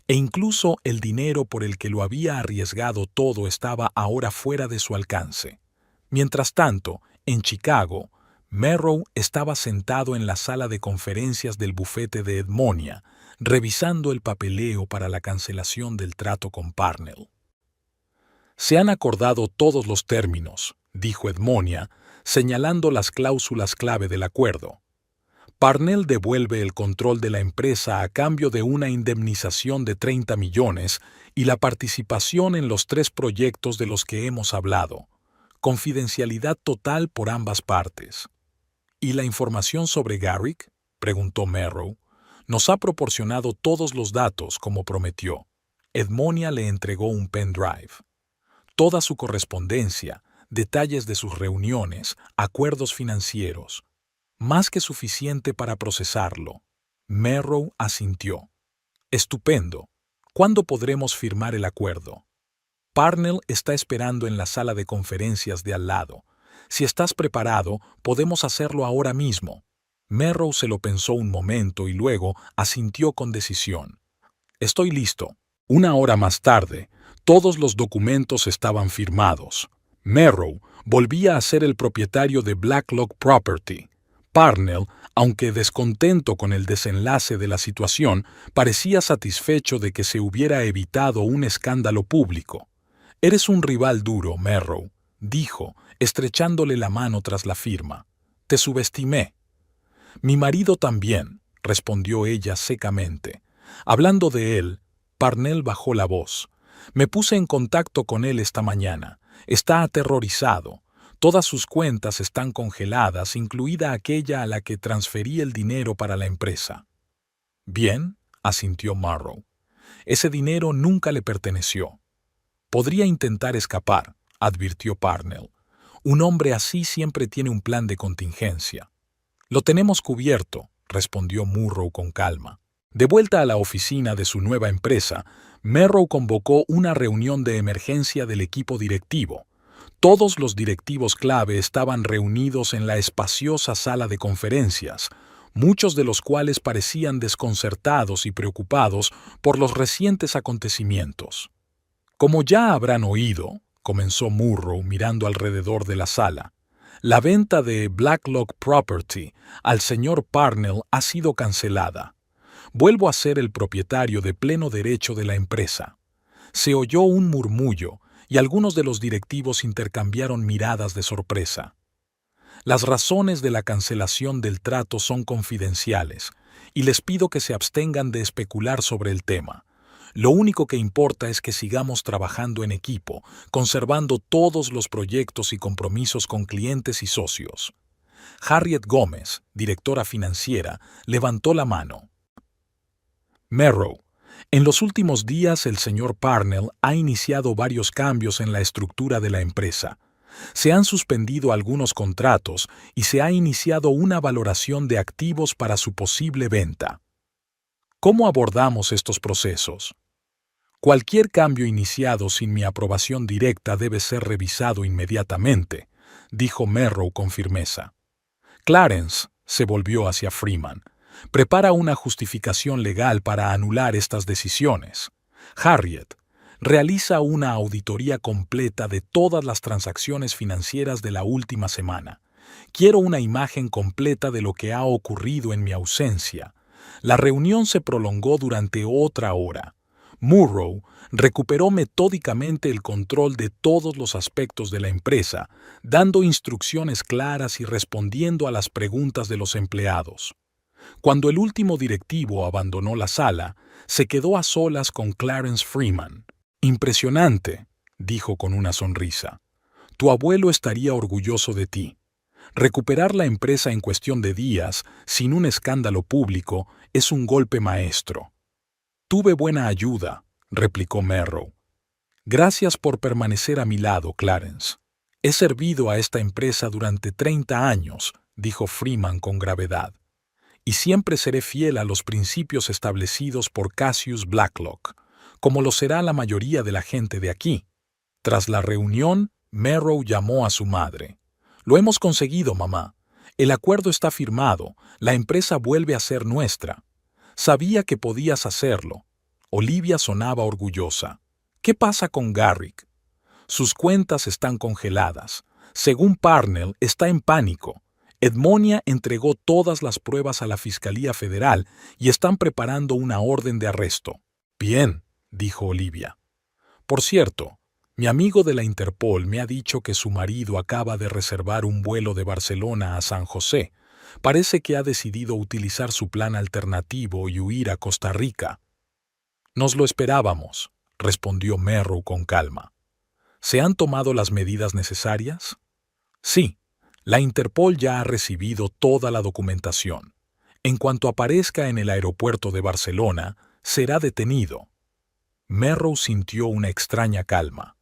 E incluso el dinero por el que lo había arriesgado todo estaba ahora fuera de su alcance. Mientras tanto, en Chicago, Merrow estaba sentado en la sala de conferencias del bufete de Edmonia, revisando el papeleo para la cancelación del trato con Parnell. «Se han acordado todos los términos», dijo Edmonia, señalando las cláusulas clave del acuerdo. «Parnell devuelve el control de la empresa a cambio de una indemnización de 30 millones y la participación en los 3 proyectos de los que hemos hablado. Confidencialidad total por ambas partes». «¿Y la información sobre Garrick?», preguntó Merrow. «Nos ha proporcionado todos los datos, como prometió». Edmonia le entregó un pendrive. Toda su correspondencia, detalles de sus reuniones, acuerdos financieros. Más que suficiente para procesarlo. Merrow asintió. «Estupendo. ¿Cuándo podremos firmar el acuerdo?» «Parnell está esperando en la sala de conferencias de al lado. Si estás preparado, podemos hacerlo ahora mismo». Merrow se lo pensó un momento y luego asintió con decisión. «Estoy listo». 1 hora más tarde, todos los documentos estaban firmados. Merrow volvía a ser el propietario de Blacklock Property. Parnell, aunque descontento con el desenlace de la situación, parecía satisfecho de que se hubiera evitado un escándalo público. «Eres un rival duro, Merrow», dijo, estrechándole la mano tras la firma. «Te subestimé». «Mi marido también», respondió ella secamente. Hablando de él, Parnell bajó la voz. «Me puse en contacto con él esta mañana. Está aterrorizado. Todas sus cuentas están congeladas, incluida aquella a la que transferí el dinero para la empresa». «Bien», asintió Merrow. «Ese dinero nunca le perteneció». «Podría intentar escapar», advirtió Parnell. «Un hombre así siempre tiene un plan de contingencia». «Lo tenemos cubierto», respondió Merrow con calma. De vuelta a la oficina de su nueva empresa, Merrow convocó una reunión de emergencia del equipo directivo. Todos los directivos clave estaban reunidos en la espaciosa sala de conferencias. muchos de los cuales parecían desconcertados y preocupados por los recientes acontecimientos. Como ya habrán oído, comenzó Murrow mirando alrededor de la sala, la venta de Blacklock Property al señor Parnell ha sido cancelada. Vuelvo a ser el propietario de pleno derecho de la empresa. Se oyó un murmullo y algunos de los directivos intercambiaron miradas de sorpresa. Las razones de la cancelación del trato son confidenciales y les pido que se abstengan de especular sobre el tema. Lo único que importa es que sigamos trabajando en equipo, conservando todos los proyectos y compromisos con clientes y socios. Harriet Gómez, directora financiera, levantó la mano. Merrow, en los últimos días el señor Parnell ha iniciado varios cambios en la estructura de la empresa. Se han suspendido algunos contratos y se ha iniciado una valoración de activos para su posible venta. ¿Cómo abordamos estos procesos? Cualquier cambio iniciado sin mi aprobación directa debe ser revisado inmediatamente, dijo Merrow con firmeza. Clarence se volvió hacia Freeman. Prepara una justificación legal para anular estas decisiones. Harriet, realiza una auditoría completa de todas las transacciones financieras de la última semana. Quiero una imagen completa de lo que ha ocurrido en mi ausencia. La reunión se prolongó durante otra hora. Murrow recuperó metódicamente el control de todos los aspectos de la empresa, dando instrucciones claras y respondiendo a las preguntas de los empleados. Cuando el último directivo abandonó la sala, se quedó a solas con Clarence Freeman. «Impresionante», dijo con una sonrisa. «Tu abuelo estaría orgulloso de ti. Recuperar la empresa en cuestión de días, sin un escándalo público, es un golpe maestro». «Tuve buena ayuda», replicó Merrow. «Gracias por permanecer a mi lado, Clarence. He servido a esta empresa durante 30 años», dijo Freeman con gravedad. «Y siempre seré fiel a los principios establecidos por Cassius Blacklock, como lo será la mayoría de la gente de aquí». Tras la reunión, Merrow llamó a su madre. «Lo hemos conseguido, mamá. El acuerdo está firmado. La empresa vuelve a ser nuestra. Sabía que podías hacerlo». Olivia sonaba orgullosa. «¿Qué pasa con Garrick?» «Sus cuentas están congeladas. Según Parnell, está en pánico. Edmonia entregó todas las pruebas a la Fiscalía Federal y están preparando una orden de arresto». «Bien», dijo Olivia. «Por cierto, mi amigo de la Interpol me ha dicho que su marido acaba de reservar un vuelo de Barcelona a San José. Parece que ha decidido utilizar su plan alternativo y huir a Costa Rica». «Nos lo esperábamos», respondió Merrow con calma. «¿Se han tomado las medidas necesarias?» «Sí, la Interpol ya ha recibido toda la documentación. En cuanto aparezca en el aeropuerto de Barcelona, será detenido». Merrow sintió una extraña calma.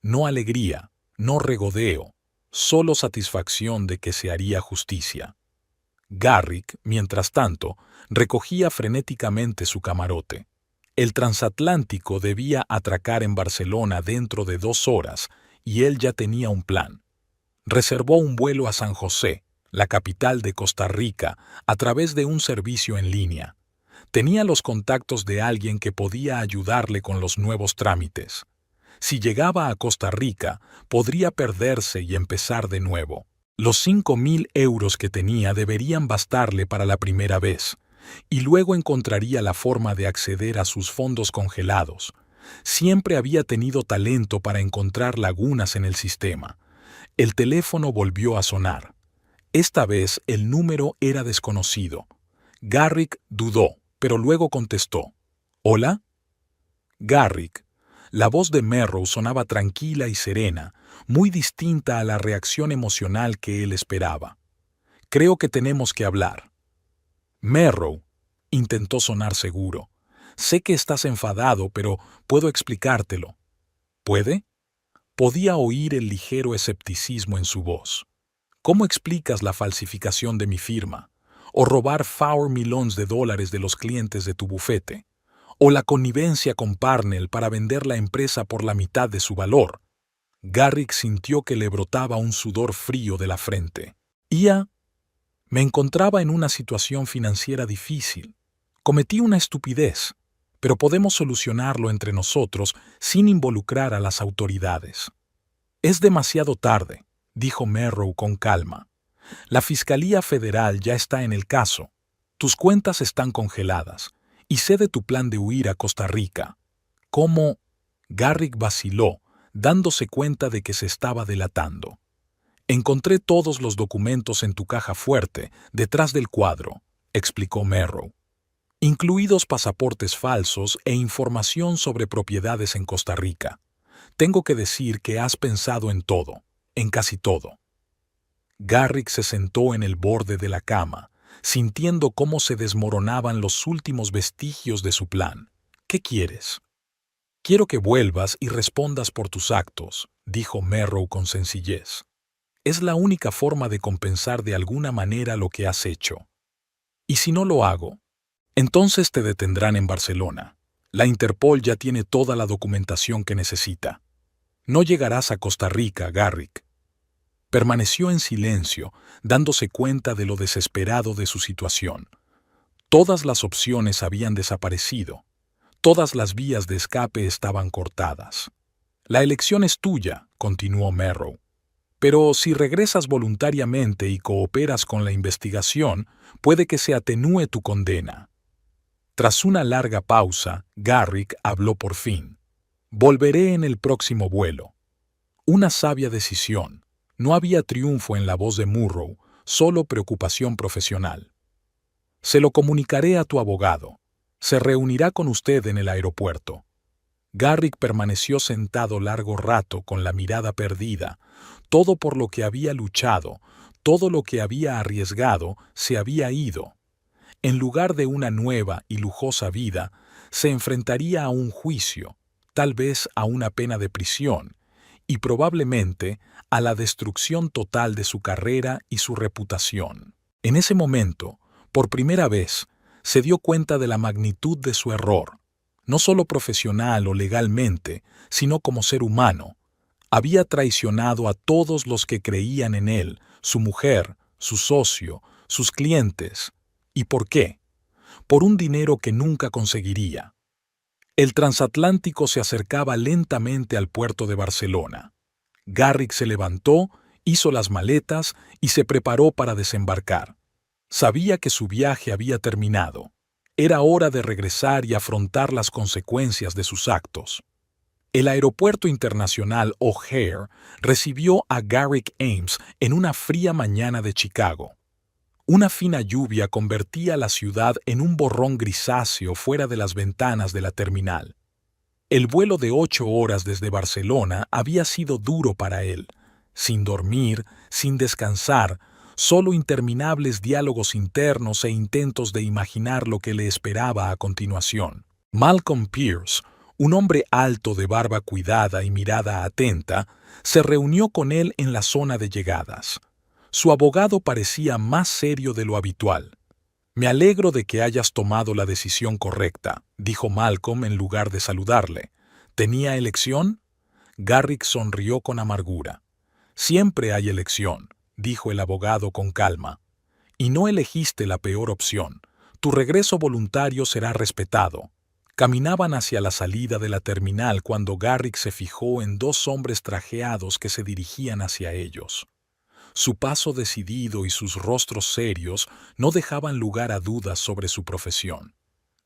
No alegría, no regodeo, solo satisfacción de que se haría justicia. Garrick, mientras tanto, recogía frenéticamente su camarote. El transatlántico debía atracar en Barcelona dentro de 2 horas y él ya tenía un plan. Reservó un vuelo a San José, la capital de Costa Rica, a través de un servicio en línea. Tenía los contactos de alguien que podía ayudarle con los nuevos trámites. Si llegaba a Costa Rica, podría perderse y empezar de nuevo. Los 5.000 euros que tenía deberían bastarle para la primera vez, y luego encontraría la forma de acceder a sus fondos congelados. Siempre había tenido talento para encontrar lagunas en el sistema. El teléfono volvió a sonar. Esta vez el número era desconocido. Garrick dudó, pero luego contestó. «¿Hola?» «Garrick». La voz de Merrow sonaba tranquila y serena, muy distinta a la reacción emocional que él esperaba. «Creo que tenemos que hablar». «Merrow», intentó sonar seguro. «Sé que estás enfadado, pero puedo explicártelo». «¿Puede?» Podía oír el ligero escepticismo en su voz. «¿Cómo explicas la falsificación de mi firma? ¿O robar $4 millones de los clientes de tu bufete? ¿O la connivencia con Parnell para vender la empresa por la mitad de su valor?» Garrick sintió que le brotaba un sudor frío de la frente. «Ia». Me encontraba en una situación financiera difícil. Cometí una estupidez, pero podemos solucionarlo entre nosotros sin involucrar a las autoridades. Es demasiado tarde, dijo Merrow con calma. La Fiscalía Federal ya está en el caso. Tus cuentas están congeladas y sé de tu plan de huir a Costa Rica. ¿Cómo? Garrick vaciló, dándose cuenta de que se estaba delatando. Encontré todos los documentos en tu caja fuerte, detrás del cuadro, explicó Merrow, incluidos pasaportes falsos e información sobre propiedades en Costa Rica. Tengo que decir que has pensado en todo, en casi todo. Garrick se sentó en el borde de la cama, sintiendo cómo se desmoronaban los últimos vestigios de su plan. ¿Qué quieres? Quiero que vuelvas y respondas por tus actos, dijo Merrow con sencillez. Es la única forma de compensar de alguna manera lo que has hecho. ¿Y si no lo hago? Entonces te detendrán en Barcelona. La Interpol ya tiene toda la documentación que necesita. No llegarás a Costa Rica, Garrick. Permaneció en silencio, dándose cuenta de lo desesperado de su situación. Todas las opciones habían desaparecido. Todas las vías de escape estaban cortadas. La elección es tuya, continuó Merrow. Pero si regresas voluntariamente y cooperas con la investigación, puede que se atenúe tu condena. Tras una larga pausa, Garrick habló por fin. Volveré en el próximo vuelo. Una sabia decisión. No había triunfo en la voz de Merrow, solo preocupación profesional. Se lo comunicaré a tu abogado. Se reunirá con usted en el aeropuerto. Garrick permaneció sentado largo rato con la mirada perdida. Todo por lo que había luchado, todo lo que había arriesgado, se había ido. En lugar de una nueva y lujosa vida, se enfrentaría a un juicio, tal vez a una pena de prisión, y probablemente a la destrucción total de su carrera y su reputación. En ese momento, por primera vez, se dio cuenta de la magnitud de su error, no solo profesional o legalmente, sino como ser humano. Había traicionado a todos los que creían en él, su mujer, su socio, sus clientes. ¿Y por qué? Por un dinero que nunca conseguiría. El transatlántico se acercaba lentamente al puerto de Barcelona. Garrick se levantó, hizo las maletas y se preparó para desembarcar. Sabía que su viaje había terminado. Era hora de regresar y afrontar las consecuencias de sus actos. El aeropuerto internacional O'Hare recibió a Garrick Ames en una fría mañana de Chicago. Una fina lluvia convertía la ciudad en un borrón grisáceo fuera de las ventanas de la terminal. El vuelo de 8 horas desde Barcelona había sido duro para él. Sin dormir, sin descansar, solo interminables diálogos internos e intentos de imaginar lo que le esperaba a continuación. Malcolm Pierce, un hombre alto de barba cuidada y mirada atenta, se reunió con él en la zona de llegadas. Su abogado parecía más serio de lo habitual. «Me alegro de que hayas tomado la decisión correcta», dijo Malcolm en lugar de saludarle. ¿Tenía elección? Garrick sonrió con amargura. «Siempre hay elección», dijo el abogado con calma. «Y no elegiste la peor opción. Tu regreso voluntario será respetado». Caminaban hacia la salida de la terminal cuando Garrick se fijó en 2 hombres trajeados que se dirigían hacia ellos. Su paso decidido y sus rostros serios no dejaban lugar a dudas sobre su profesión.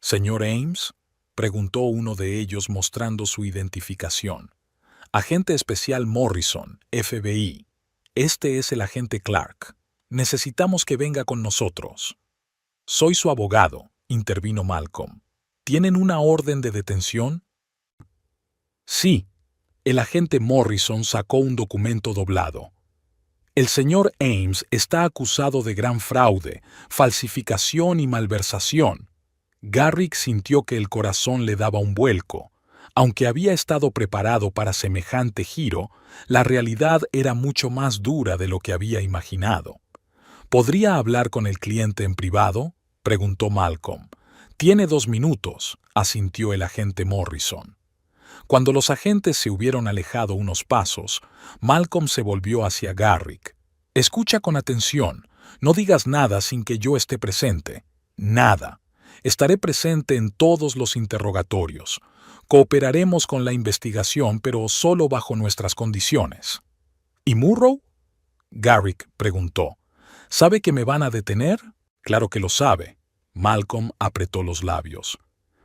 «¿Señor Ames?», preguntó uno de ellos mostrando su identificación. «Agente especial Morrison, FBI. Este es el agente Clark. Necesitamos que venga con nosotros». «Soy su abogado», intervino Malcolm. «¿Tienen una orden de detención?» «Sí». El agente Morrison sacó un documento doblado. «El señor Ames está acusado de gran fraude, falsificación y malversación». Garrick sintió que el corazón le daba un vuelco. Aunque había estado preparado para semejante giro, la realidad era mucho más dura de lo que había imaginado. «¿Podría hablar con el cliente en privado?», preguntó Malcolm. «Tiene 2 minutos», asintió el agente Morrison. Cuando los agentes se hubieron alejado unos pasos, Malcolm se volvió hacia Garrick. «Escucha con atención. No digas nada sin que yo esté presente. Nada. Estaré presente en todos los interrogatorios. Cooperaremos con la investigación, pero solo bajo nuestras condiciones. ¿Y Murrow? Garrick preguntó. ¿Sabe que me van a detener? Claro que lo sabe. Malcolm apretó los labios.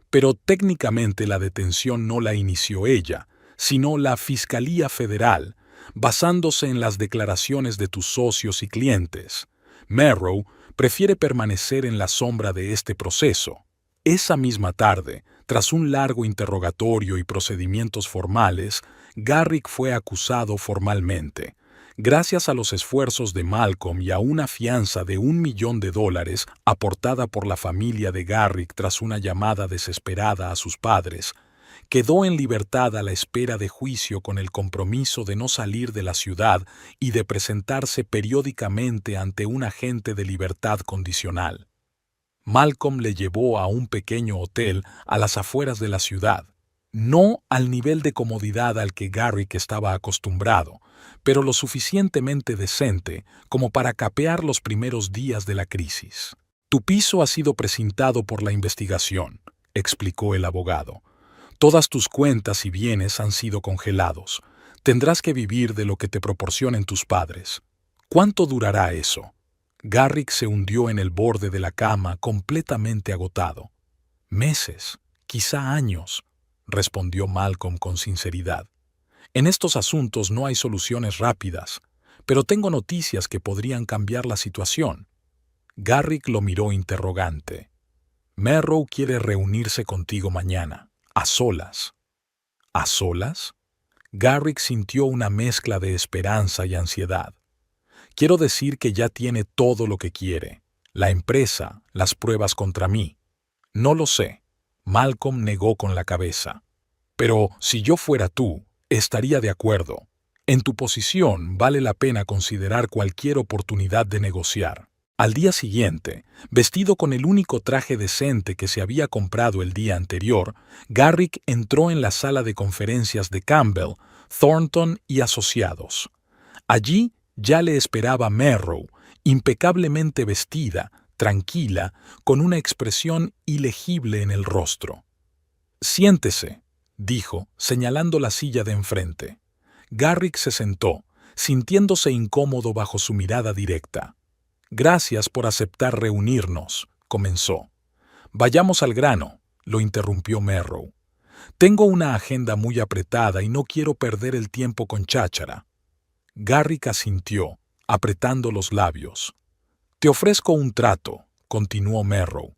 Pero técnicamente la detención no la inició ella, sino la Fiscalía Federal, basándose en las declaraciones de tus socios y clientes. Merrow prefiere permanecer en la sombra de este proceso. Esa misma tarde, tras un largo interrogatorio y procedimientos formales, Garrick fue acusado formalmente. Gracias a los esfuerzos de Malcolm y a una fianza de $1 millón aportada por la familia de Garrick tras una llamada desesperada a sus padres, quedó en libertad a la espera de juicio con el compromiso de no salir de la ciudad y de presentarse periódicamente ante un agente de libertad condicional. Malcolm le llevó a un pequeño hotel a las afueras de la ciudad, no al nivel de comodidad al que Garrick estaba acostumbrado, pero lo suficientemente decente como para capear los primeros días de la crisis. Tu piso ha sido precintado por la investigación, explicó el abogado. Todas tus cuentas y bienes han sido congelados. Tendrás que vivir de lo que te proporcionen tus padres. ¿Cuánto durará eso? Garrick se hundió en el borde de la cama completamente agotado. Meses, quizá años, respondió Malcolm con sinceridad. En estos asuntos no hay soluciones rápidas, pero tengo noticias que podrían cambiar la situación. Garrick lo miró interrogante. Merrow quiere reunirse contigo mañana, a solas. ¿A solas? Garrick sintió una mezcla de esperanza y ansiedad. Quiero decir que ya tiene todo lo que quiere. La empresa, las pruebas contra mí. No lo sé. Malcolm negó con la cabeza. Pero si yo fuera tú, estaría de acuerdo. En tu posición vale la pena considerar cualquier oportunidad de negociar. Al día siguiente, vestido con el único traje decente que se había comprado el día anterior, Garrick entró en la sala de conferencias de Campbell, Thornton y Asociados. Allí ya le esperaba Merrow, impecablemente vestida, tranquila, con una expresión ilegible en el rostro. «Siéntese», dijo, señalando la silla de enfrente. Garrick se sentó, sintiéndose incómodo bajo su mirada directa. «Gracias por aceptar reunirnos», comenzó. «Vayamos al grano», lo interrumpió Merrow. «Tengo una agenda muy apretada y no quiero perder el tiempo con cháchara». Garrick asintió, apretando los labios. «Te ofrezco un trato», continuó Merrow.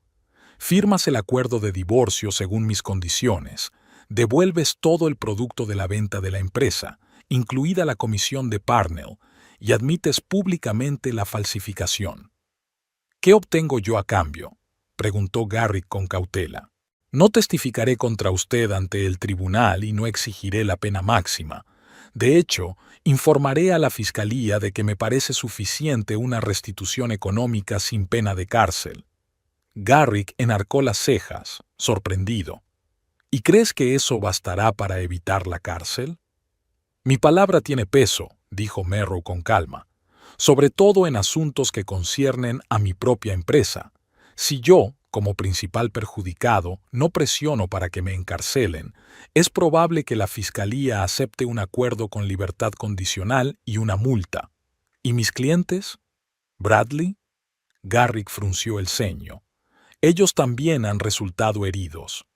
«Firmas el acuerdo de divorcio según mis condiciones. Devuelves todo el producto de la venta de la empresa, incluida la comisión de Parnell, y admites públicamente la falsificación». «¿Qué obtengo yo a cambio?», preguntó Garrick con cautela. «No testificaré contra usted ante el tribunal y no exigiré la pena máxima. De hecho, informaré a la Fiscalía de que me parece suficiente una restitución económica sin pena de cárcel». Garrick enarcó las cejas, sorprendido. «¿Y crees que eso bastará para evitar la cárcel?». «Mi palabra tiene peso», dijo Merrow con calma, «sobre todo en asuntos que conciernen a mi propia empresa. Si yo, como principal perjudicado, no presiono para que me encarcelen, es probable que la Fiscalía acepte un acuerdo con libertad condicional y una multa. ¿Y mis clientes? ¿Bradley?». Garrick frunció el ceño. «Ellos también han resultado heridos».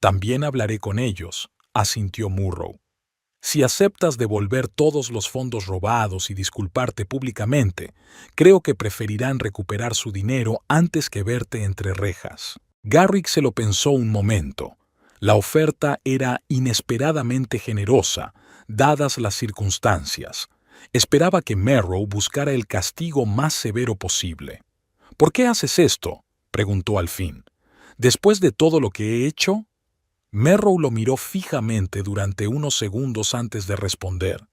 «También hablaré con ellos», asintió Murrow. «Si aceptas devolver todos los fondos robados y disculparte públicamente, creo que preferirán recuperar su dinero antes que verte entre rejas». Garrick se lo pensó un momento. La oferta era inesperadamente generosa, dadas las circunstancias. Esperaba que Merrow buscara el castigo más severo posible. «¿Por qué haces esto?», preguntó al fin. «¿Después de todo lo que he hecho?». Merrow lo miró fijamente durante unos segundos antes de responder.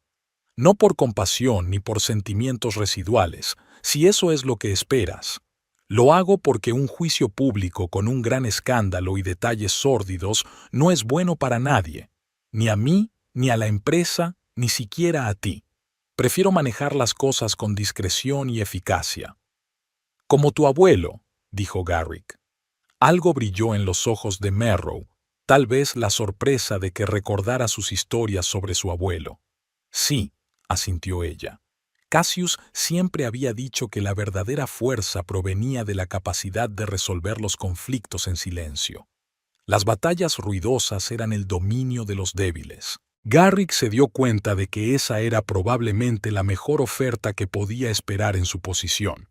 «No por compasión ni por sentimientos residuales, si eso es lo que esperas. Lo hago porque un juicio público con un gran escándalo y detalles sórdidos no es bueno para nadie, ni a mí, ni a la empresa, ni siquiera a ti. Prefiero manejar las cosas con discreción y eficacia». Como tu abuelo, dijo Garrick. Algo brilló en los ojos de Merrow, tal vez la sorpresa de que recordara sus historias sobre su abuelo. Sí, asintió ella. Cassius siempre había dicho que la verdadera fuerza provenía de la capacidad de resolver los conflictos en silencio. Las batallas ruidosas eran el dominio de los débiles. Garrick se dio cuenta de que esa era probablemente la mejor oferta que podía esperar en su posición.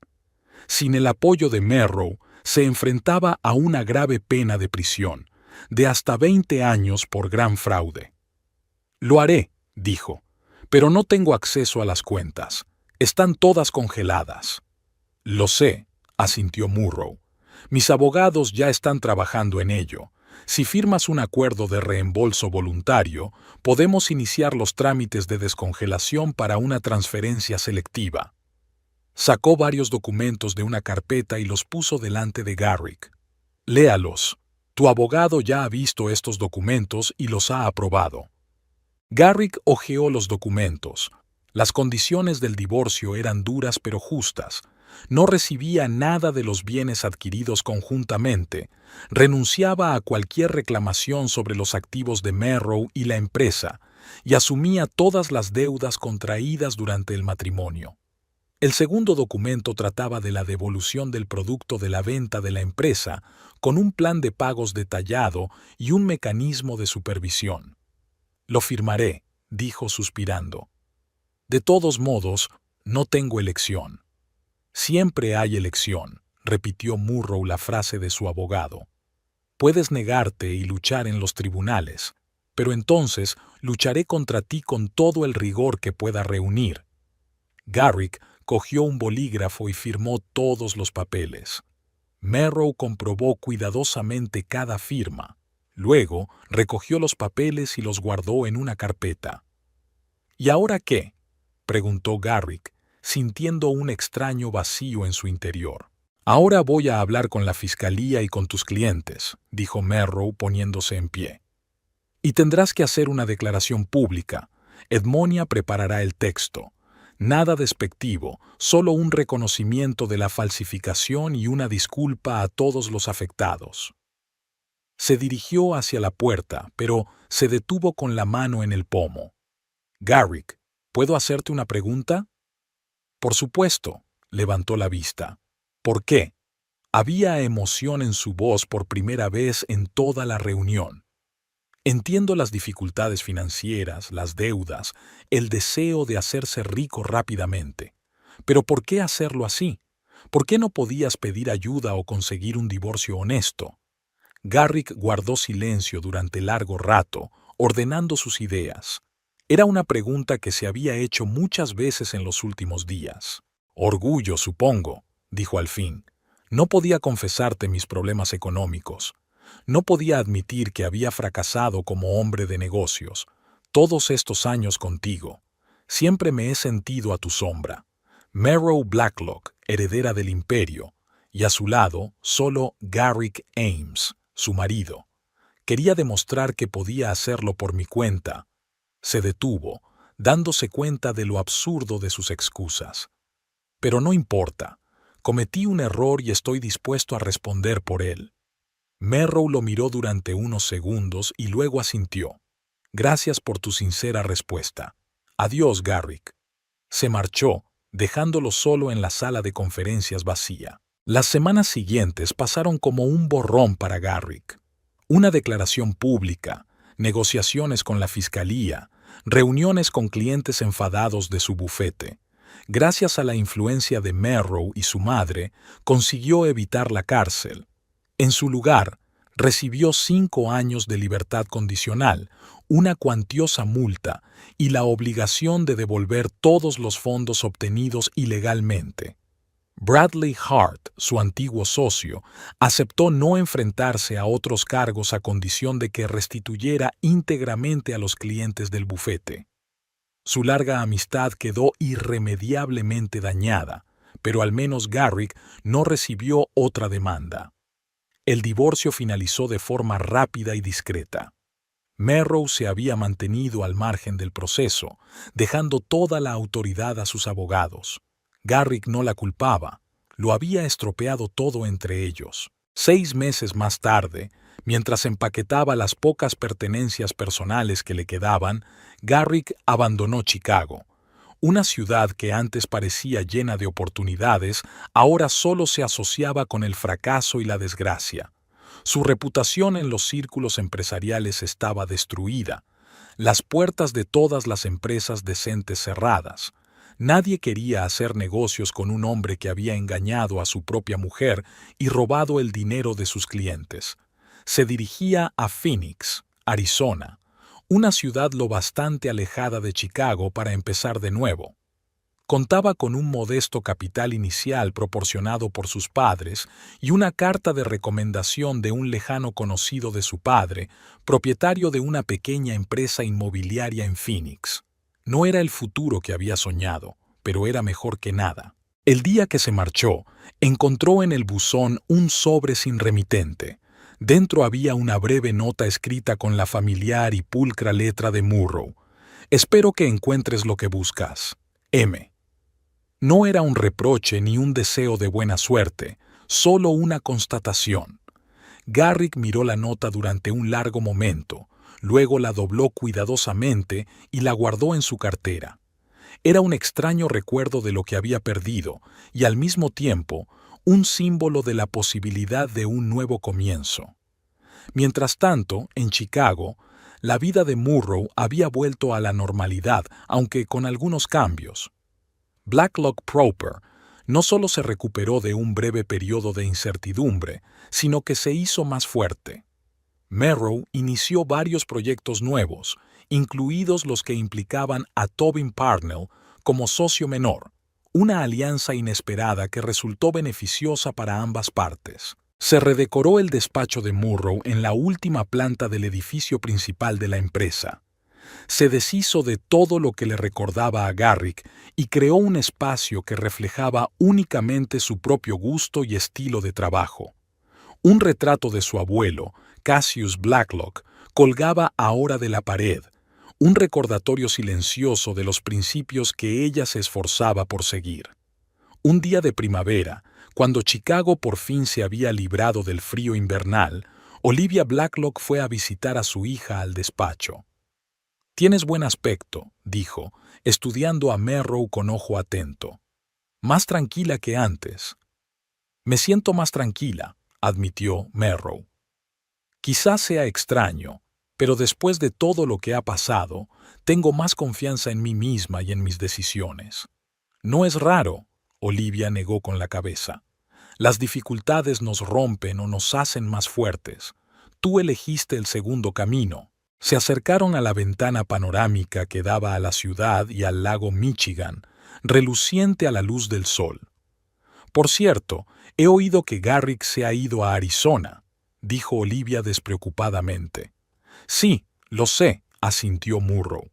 Sin el apoyo de Merrow, se enfrentaba a una grave pena de prisión, de hasta 20 años por gran fraude. Lo haré, dijo, pero no tengo acceso a las cuentas. Están todas congeladas. Lo sé, asintió Murrow. Mis abogados ya están trabajando en ello. Si firmas un acuerdo de reembolso voluntario, podemos iniciar los trámites de descongelación para una transferencia selectiva. Sacó varios documentos de una carpeta y los puso delante de Garrick. Léalos. Tu abogado ya ha visto estos documentos y los ha aprobado. Garrick hojeó los documentos. Las condiciones del divorcio eran duras pero justas. No recibía nada de los bienes adquiridos conjuntamente, renunciaba a cualquier reclamación sobre los activos de Merrow y la empresa, y asumía todas las deudas contraídas durante el matrimonio. El segundo documento trataba de la devolución del producto de la venta de la empresa, con un plan de pagos detallado y un mecanismo de supervisión. Lo firmaré, dijo suspirando. De todos modos, no tengo elección. Siempre hay elección, repitió Murrow la frase de su abogado. Puedes negarte y luchar en los tribunales, pero entonces lucharé contra ti con todo el rigor que pueda reunir. Garrick cogió un bolígrafo y firmó todos los papeles. Merrow comprobó cuidadosamente cada firma. Luego recogió los papeles y los guardó en una carpeta. ¿Y ahora qué?, preguntó Garrick, sintiendo un extraño vacío en su interior. Ahora voy a hablar con la fiscalía y con tus clientes, dijo Merrow poniéndose en pie. Y tendrás que hacer una declaración pública. Edmonia preparará el texto. Nada despectivo, solo un reconocimiento de la falsificación y una disculpa a todos los afectados. Se dirigió hacia la puerta, pero se detuvo con la mano en el pomo. Garrick, ¿puedo hacerte una pregunta? Por supuesto, levantó la vista. ¿Por qué? Había emoción en su voz por primera vez en toda la reunión. Entiendo las dificultades financieras, las deudas, el deseo de hacerse rico rápidamente. Pero ¿por qué hacerlo así? ¿Por qué no podías pedir ayuda o conseguir un divorcio honesto? Garrick guardó silencio durante largo rato, ordenando sus ideas. Era una pregunta que se había hecho muchas veces en los últimos días. Orgullo, supongo, dijo al fin. No podía confesarte mis problemas económicos. No podía admitir que había fracasado como hombre de negocios. Todos estos años contigo. Siempre me he sentido a tu sombra. Merrow Blacklock, heredera del imperio, y a su lado solo Garrick Ames, su marido. Quería demostrar que podía hacerlo por mi cuenta. Se detuvo, dándose cuenta de lo absurdo de sus excusas. Pero no importa. Cometí un error y estoy dispuesto a responder por él. Merrow lo miró durante unos segundos y luego asintió. Gracias por tu sincera respuesta. Adiós, Garrick. Se marchó, dejándolo solo en la sala de conferencias vacía. Las semanas siguientes pasaron como un borrón para Garrick. Una declaración pública, negociaciones con la fiscalía, reuniones con clientes enfadados de su bufete. Gracias a la influencia de Merrow y su madre, consiguió evitar la cárcel. En su lugar, recibió 5 años de libertad condicional, una cuantiosa multa y la obligación de devolver todos los fondos obtenidos ilegalmente. Bradley Hart, su antiguo socio, aceptó no enfrentarse a otros cargos a condición de que restituyera íntegramente a los clientes del bufete. Su larga amistad quedó irremediablemente dañada, pero al menos Garrick no recibió otra demanda. El divorcio finalizó de forma rápida y discreta. Merrow se había mantenido al margen del proceso, dejando toda la autoridad a sus abogados. Garrick no la culpaba, lo había estropeado todo entre ellos. 6 meses más tarde, mientras empaquetaba las pocas pertenencias personales que le quedaban, Garrick abandonó Chicago. Una ciudad que antes parecía llena de oportunidades, ahora solo se asociaba con el fracaso y la desgracia. Su reputación en los círculos empresariales estaba destruida. Las puertas de todas las empresas decentes cerradas. Nadie quería hacer negocios con un hombre que había engañado a su propia mujer y robado el dinero de sus clientes. Se dirigía a Phoenix, Arizona, una ciudad lo bastante alejada de Chicago para empezar de nuevo. Contaba con un modesto capital inicial proporcionado por sus padres y una carta de recomendación de un lejano conocido de su padre, propietario de una pequeña empresa inmobiliaria en Phoenix. No era el futuro que había soñado, pero era mejor que nada. El día que se marchó, encontró en el buzón un sobre sin remitente. Dentro había una breve nota escrita con la familiar y pulcra letra de Murrow. «Espero que encuentres lo que buscas. M». No era un reproche ni un deseo de buena suerte, solo una constatación. Garrick miró la nota durante un largo momento, luego la dobló cuidadosamente y la guardó en su cartera. Era un extraño recuerdo de lo que había perdido y al mismo tiempo un símbolo de la posibilidad de un nuevo comienzo. Mientras tanto, en Chicago, la vida de Murrow había vuelto a la normalidad, aunque con algunos cambios. Blacklock Proper no solo se recuperó de un breve periodo de incertidumbre, sino que se hizo más fuerte. Merrow inició varios proyectos nuevos, incluidos los que implicaban a Tobin Parnell como socio menor, una alianza inesperada que resultó beneficiosa para ambas partes. Se redecoró el despacho de Murrow en la última planta del edificio principal de la empresa. Se deshizo de todo lo que le recordaba a Garrick y creó un espacio que reflejaba únicamente su propio gusto y estilo de trabajo. Un retrato de su abuelo, Cassius Blacklock, colgaba ahora de la pared, un recordatorio silencioso de los principios que ella se esforzaba por seguir. Un día de primavera, cuando Chicago por fin se había librado del frío invernal, Olivia Blacklock fue a visitar a su hija al despacho. «Tienes buen aspecto», dijo, estudiando a Merrow con ojo atento. «Más tranquila que antes». «Me siento más tranquila», admitió Merrow. «Quizás sea extraño, pero después de todo lo que ha pasado, tengo más confianza en mí misma y en mis decisiones». «No es raro», Olivia negó con la cabeza. «Las dificultades nos rompen o nos hacen más fuertes. Tú elegiste el segundo camino». Se acercaron a la ventana panorámica que daba a la ciudad y al lago Michigan, reluciente a la luz del sol. «Por cierto, he oído que Garrick se ha ido a Arizona», dijo Olivia despreocupadamente. «Sí, lo sé», asintió Murrow.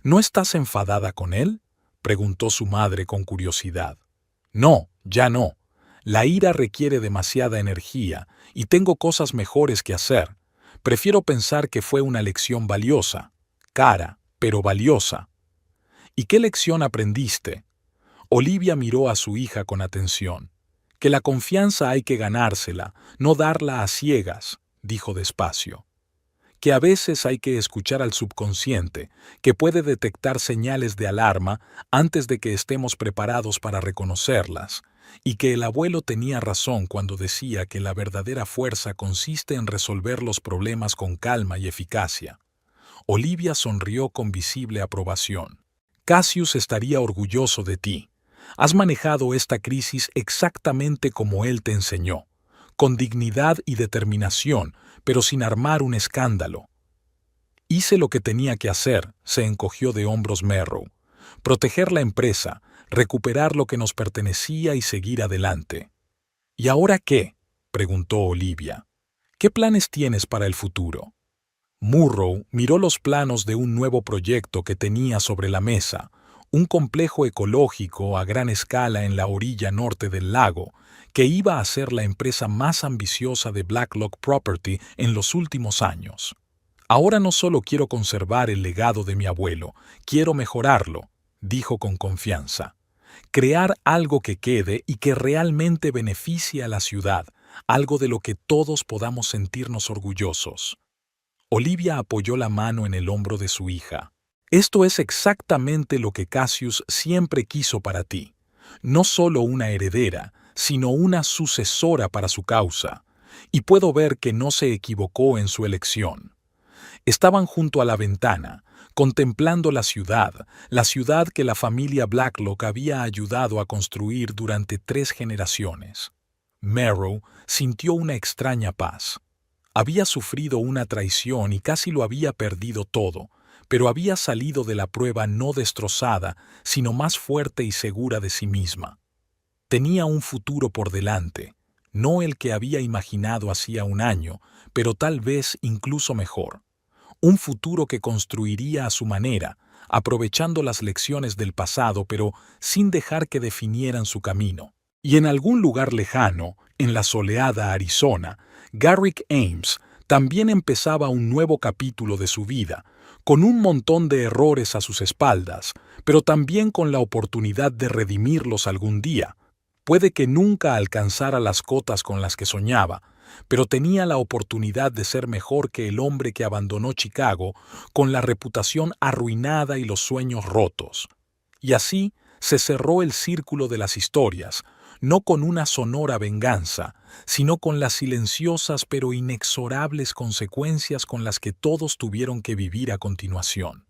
«¿No estás enfadada con él?», preguntó su madre con curiosidad. «No, ya no. La ira requiere demasiada energía y tengo cosas mejores que hacer. Prefiero pensar que fue una lección valiosa, cara, pero valiosa». «¿Y qué lección aprendiste?». Olivia miró a su hija con atención. «Que la confianza hay que ganársela, no darla a ciegas», dijo despacio. «Que a veces hay que escuchar al subconsciente, que puede detectar señales de alarma antes de que estemos preparados para reconocerlas, y que el abuelo tenía razón cuando decía que la verdadera fuerza consiste en resolver los problemas con calma y eficacia». Olivia sonrió con visible aprobación. «Cassius estaría orgulloso de ti. Has manejado esta crisis exactamente como él te enseñó, con dignidad y determinación, pero sin armar un escándalo». «Hice lo que tenía que hacer», se encogió de hombros Merrow. «Proteger la empresa, recuperar lo que nos pertenecía y seguir adelante». «¿Y ahora qué?», preguntó Olivia. «¿Qué planes tienes para el futuro?». Murrow miró los planos de un nuevo proyecto que tenía sobre la mesa, un complejo ecológico a gran escala en la orilla norte del lago, que iba a ser la empresa más ambiciosa de Blacklock Property en los últimos años. «Ahora no solo quiero conservar el legado de mi abuelo, quiero mejorarlo», dijo con confianza. crear algo que quede y que realmente beneficie a la ciudad, algo de lo que todos podamos sentirnos orgullosos. Olivia apoyó la mano en el hombro de su hija. Esto es exactamente lo que Cassius siempre quiso para ti. No solo una heredera, sino una sucesora para su causa. Y puedo ver que no se equivocó en su elección. Estaban junto a la ventana, contemplando la ciudad que la familia Blacklock había ayudado a construir durante 3 generaciones. Merrow sintió una extraña paz. Había sufrido una traición y casi lo había perdido todo, pero había salido de la prueba no destrozada, sino más fuerte y segura de sí misma. Tenía un futuro por delante, no el que había imaginado hacía un año, pero tal vez incluso mejor. Un futuro que construiría a su manera, aprovechando las lecciones del pasado, pero sin dejar que definieran su camino. Y en algún lugar lejano, en la soleada Arizona, Garrick Ames también empezaba un nuevo capítulo de su vida, con un montón de errores a sus espaldas, pero también con la oportunidad de redimirlos algún día. Puede que nunca alcanzara las cotas con las que soñaba, pero tenía la oportunidad de ser mejor que el hombre que abandonó Chicago con la reputación arruinada y los sueños rotos. Y así se cerró el círculo de las historias, no con una sonora venganza, sino con las silenciosas pero inexorables consecuencias con las que todos tuvieron que vivir a continuación.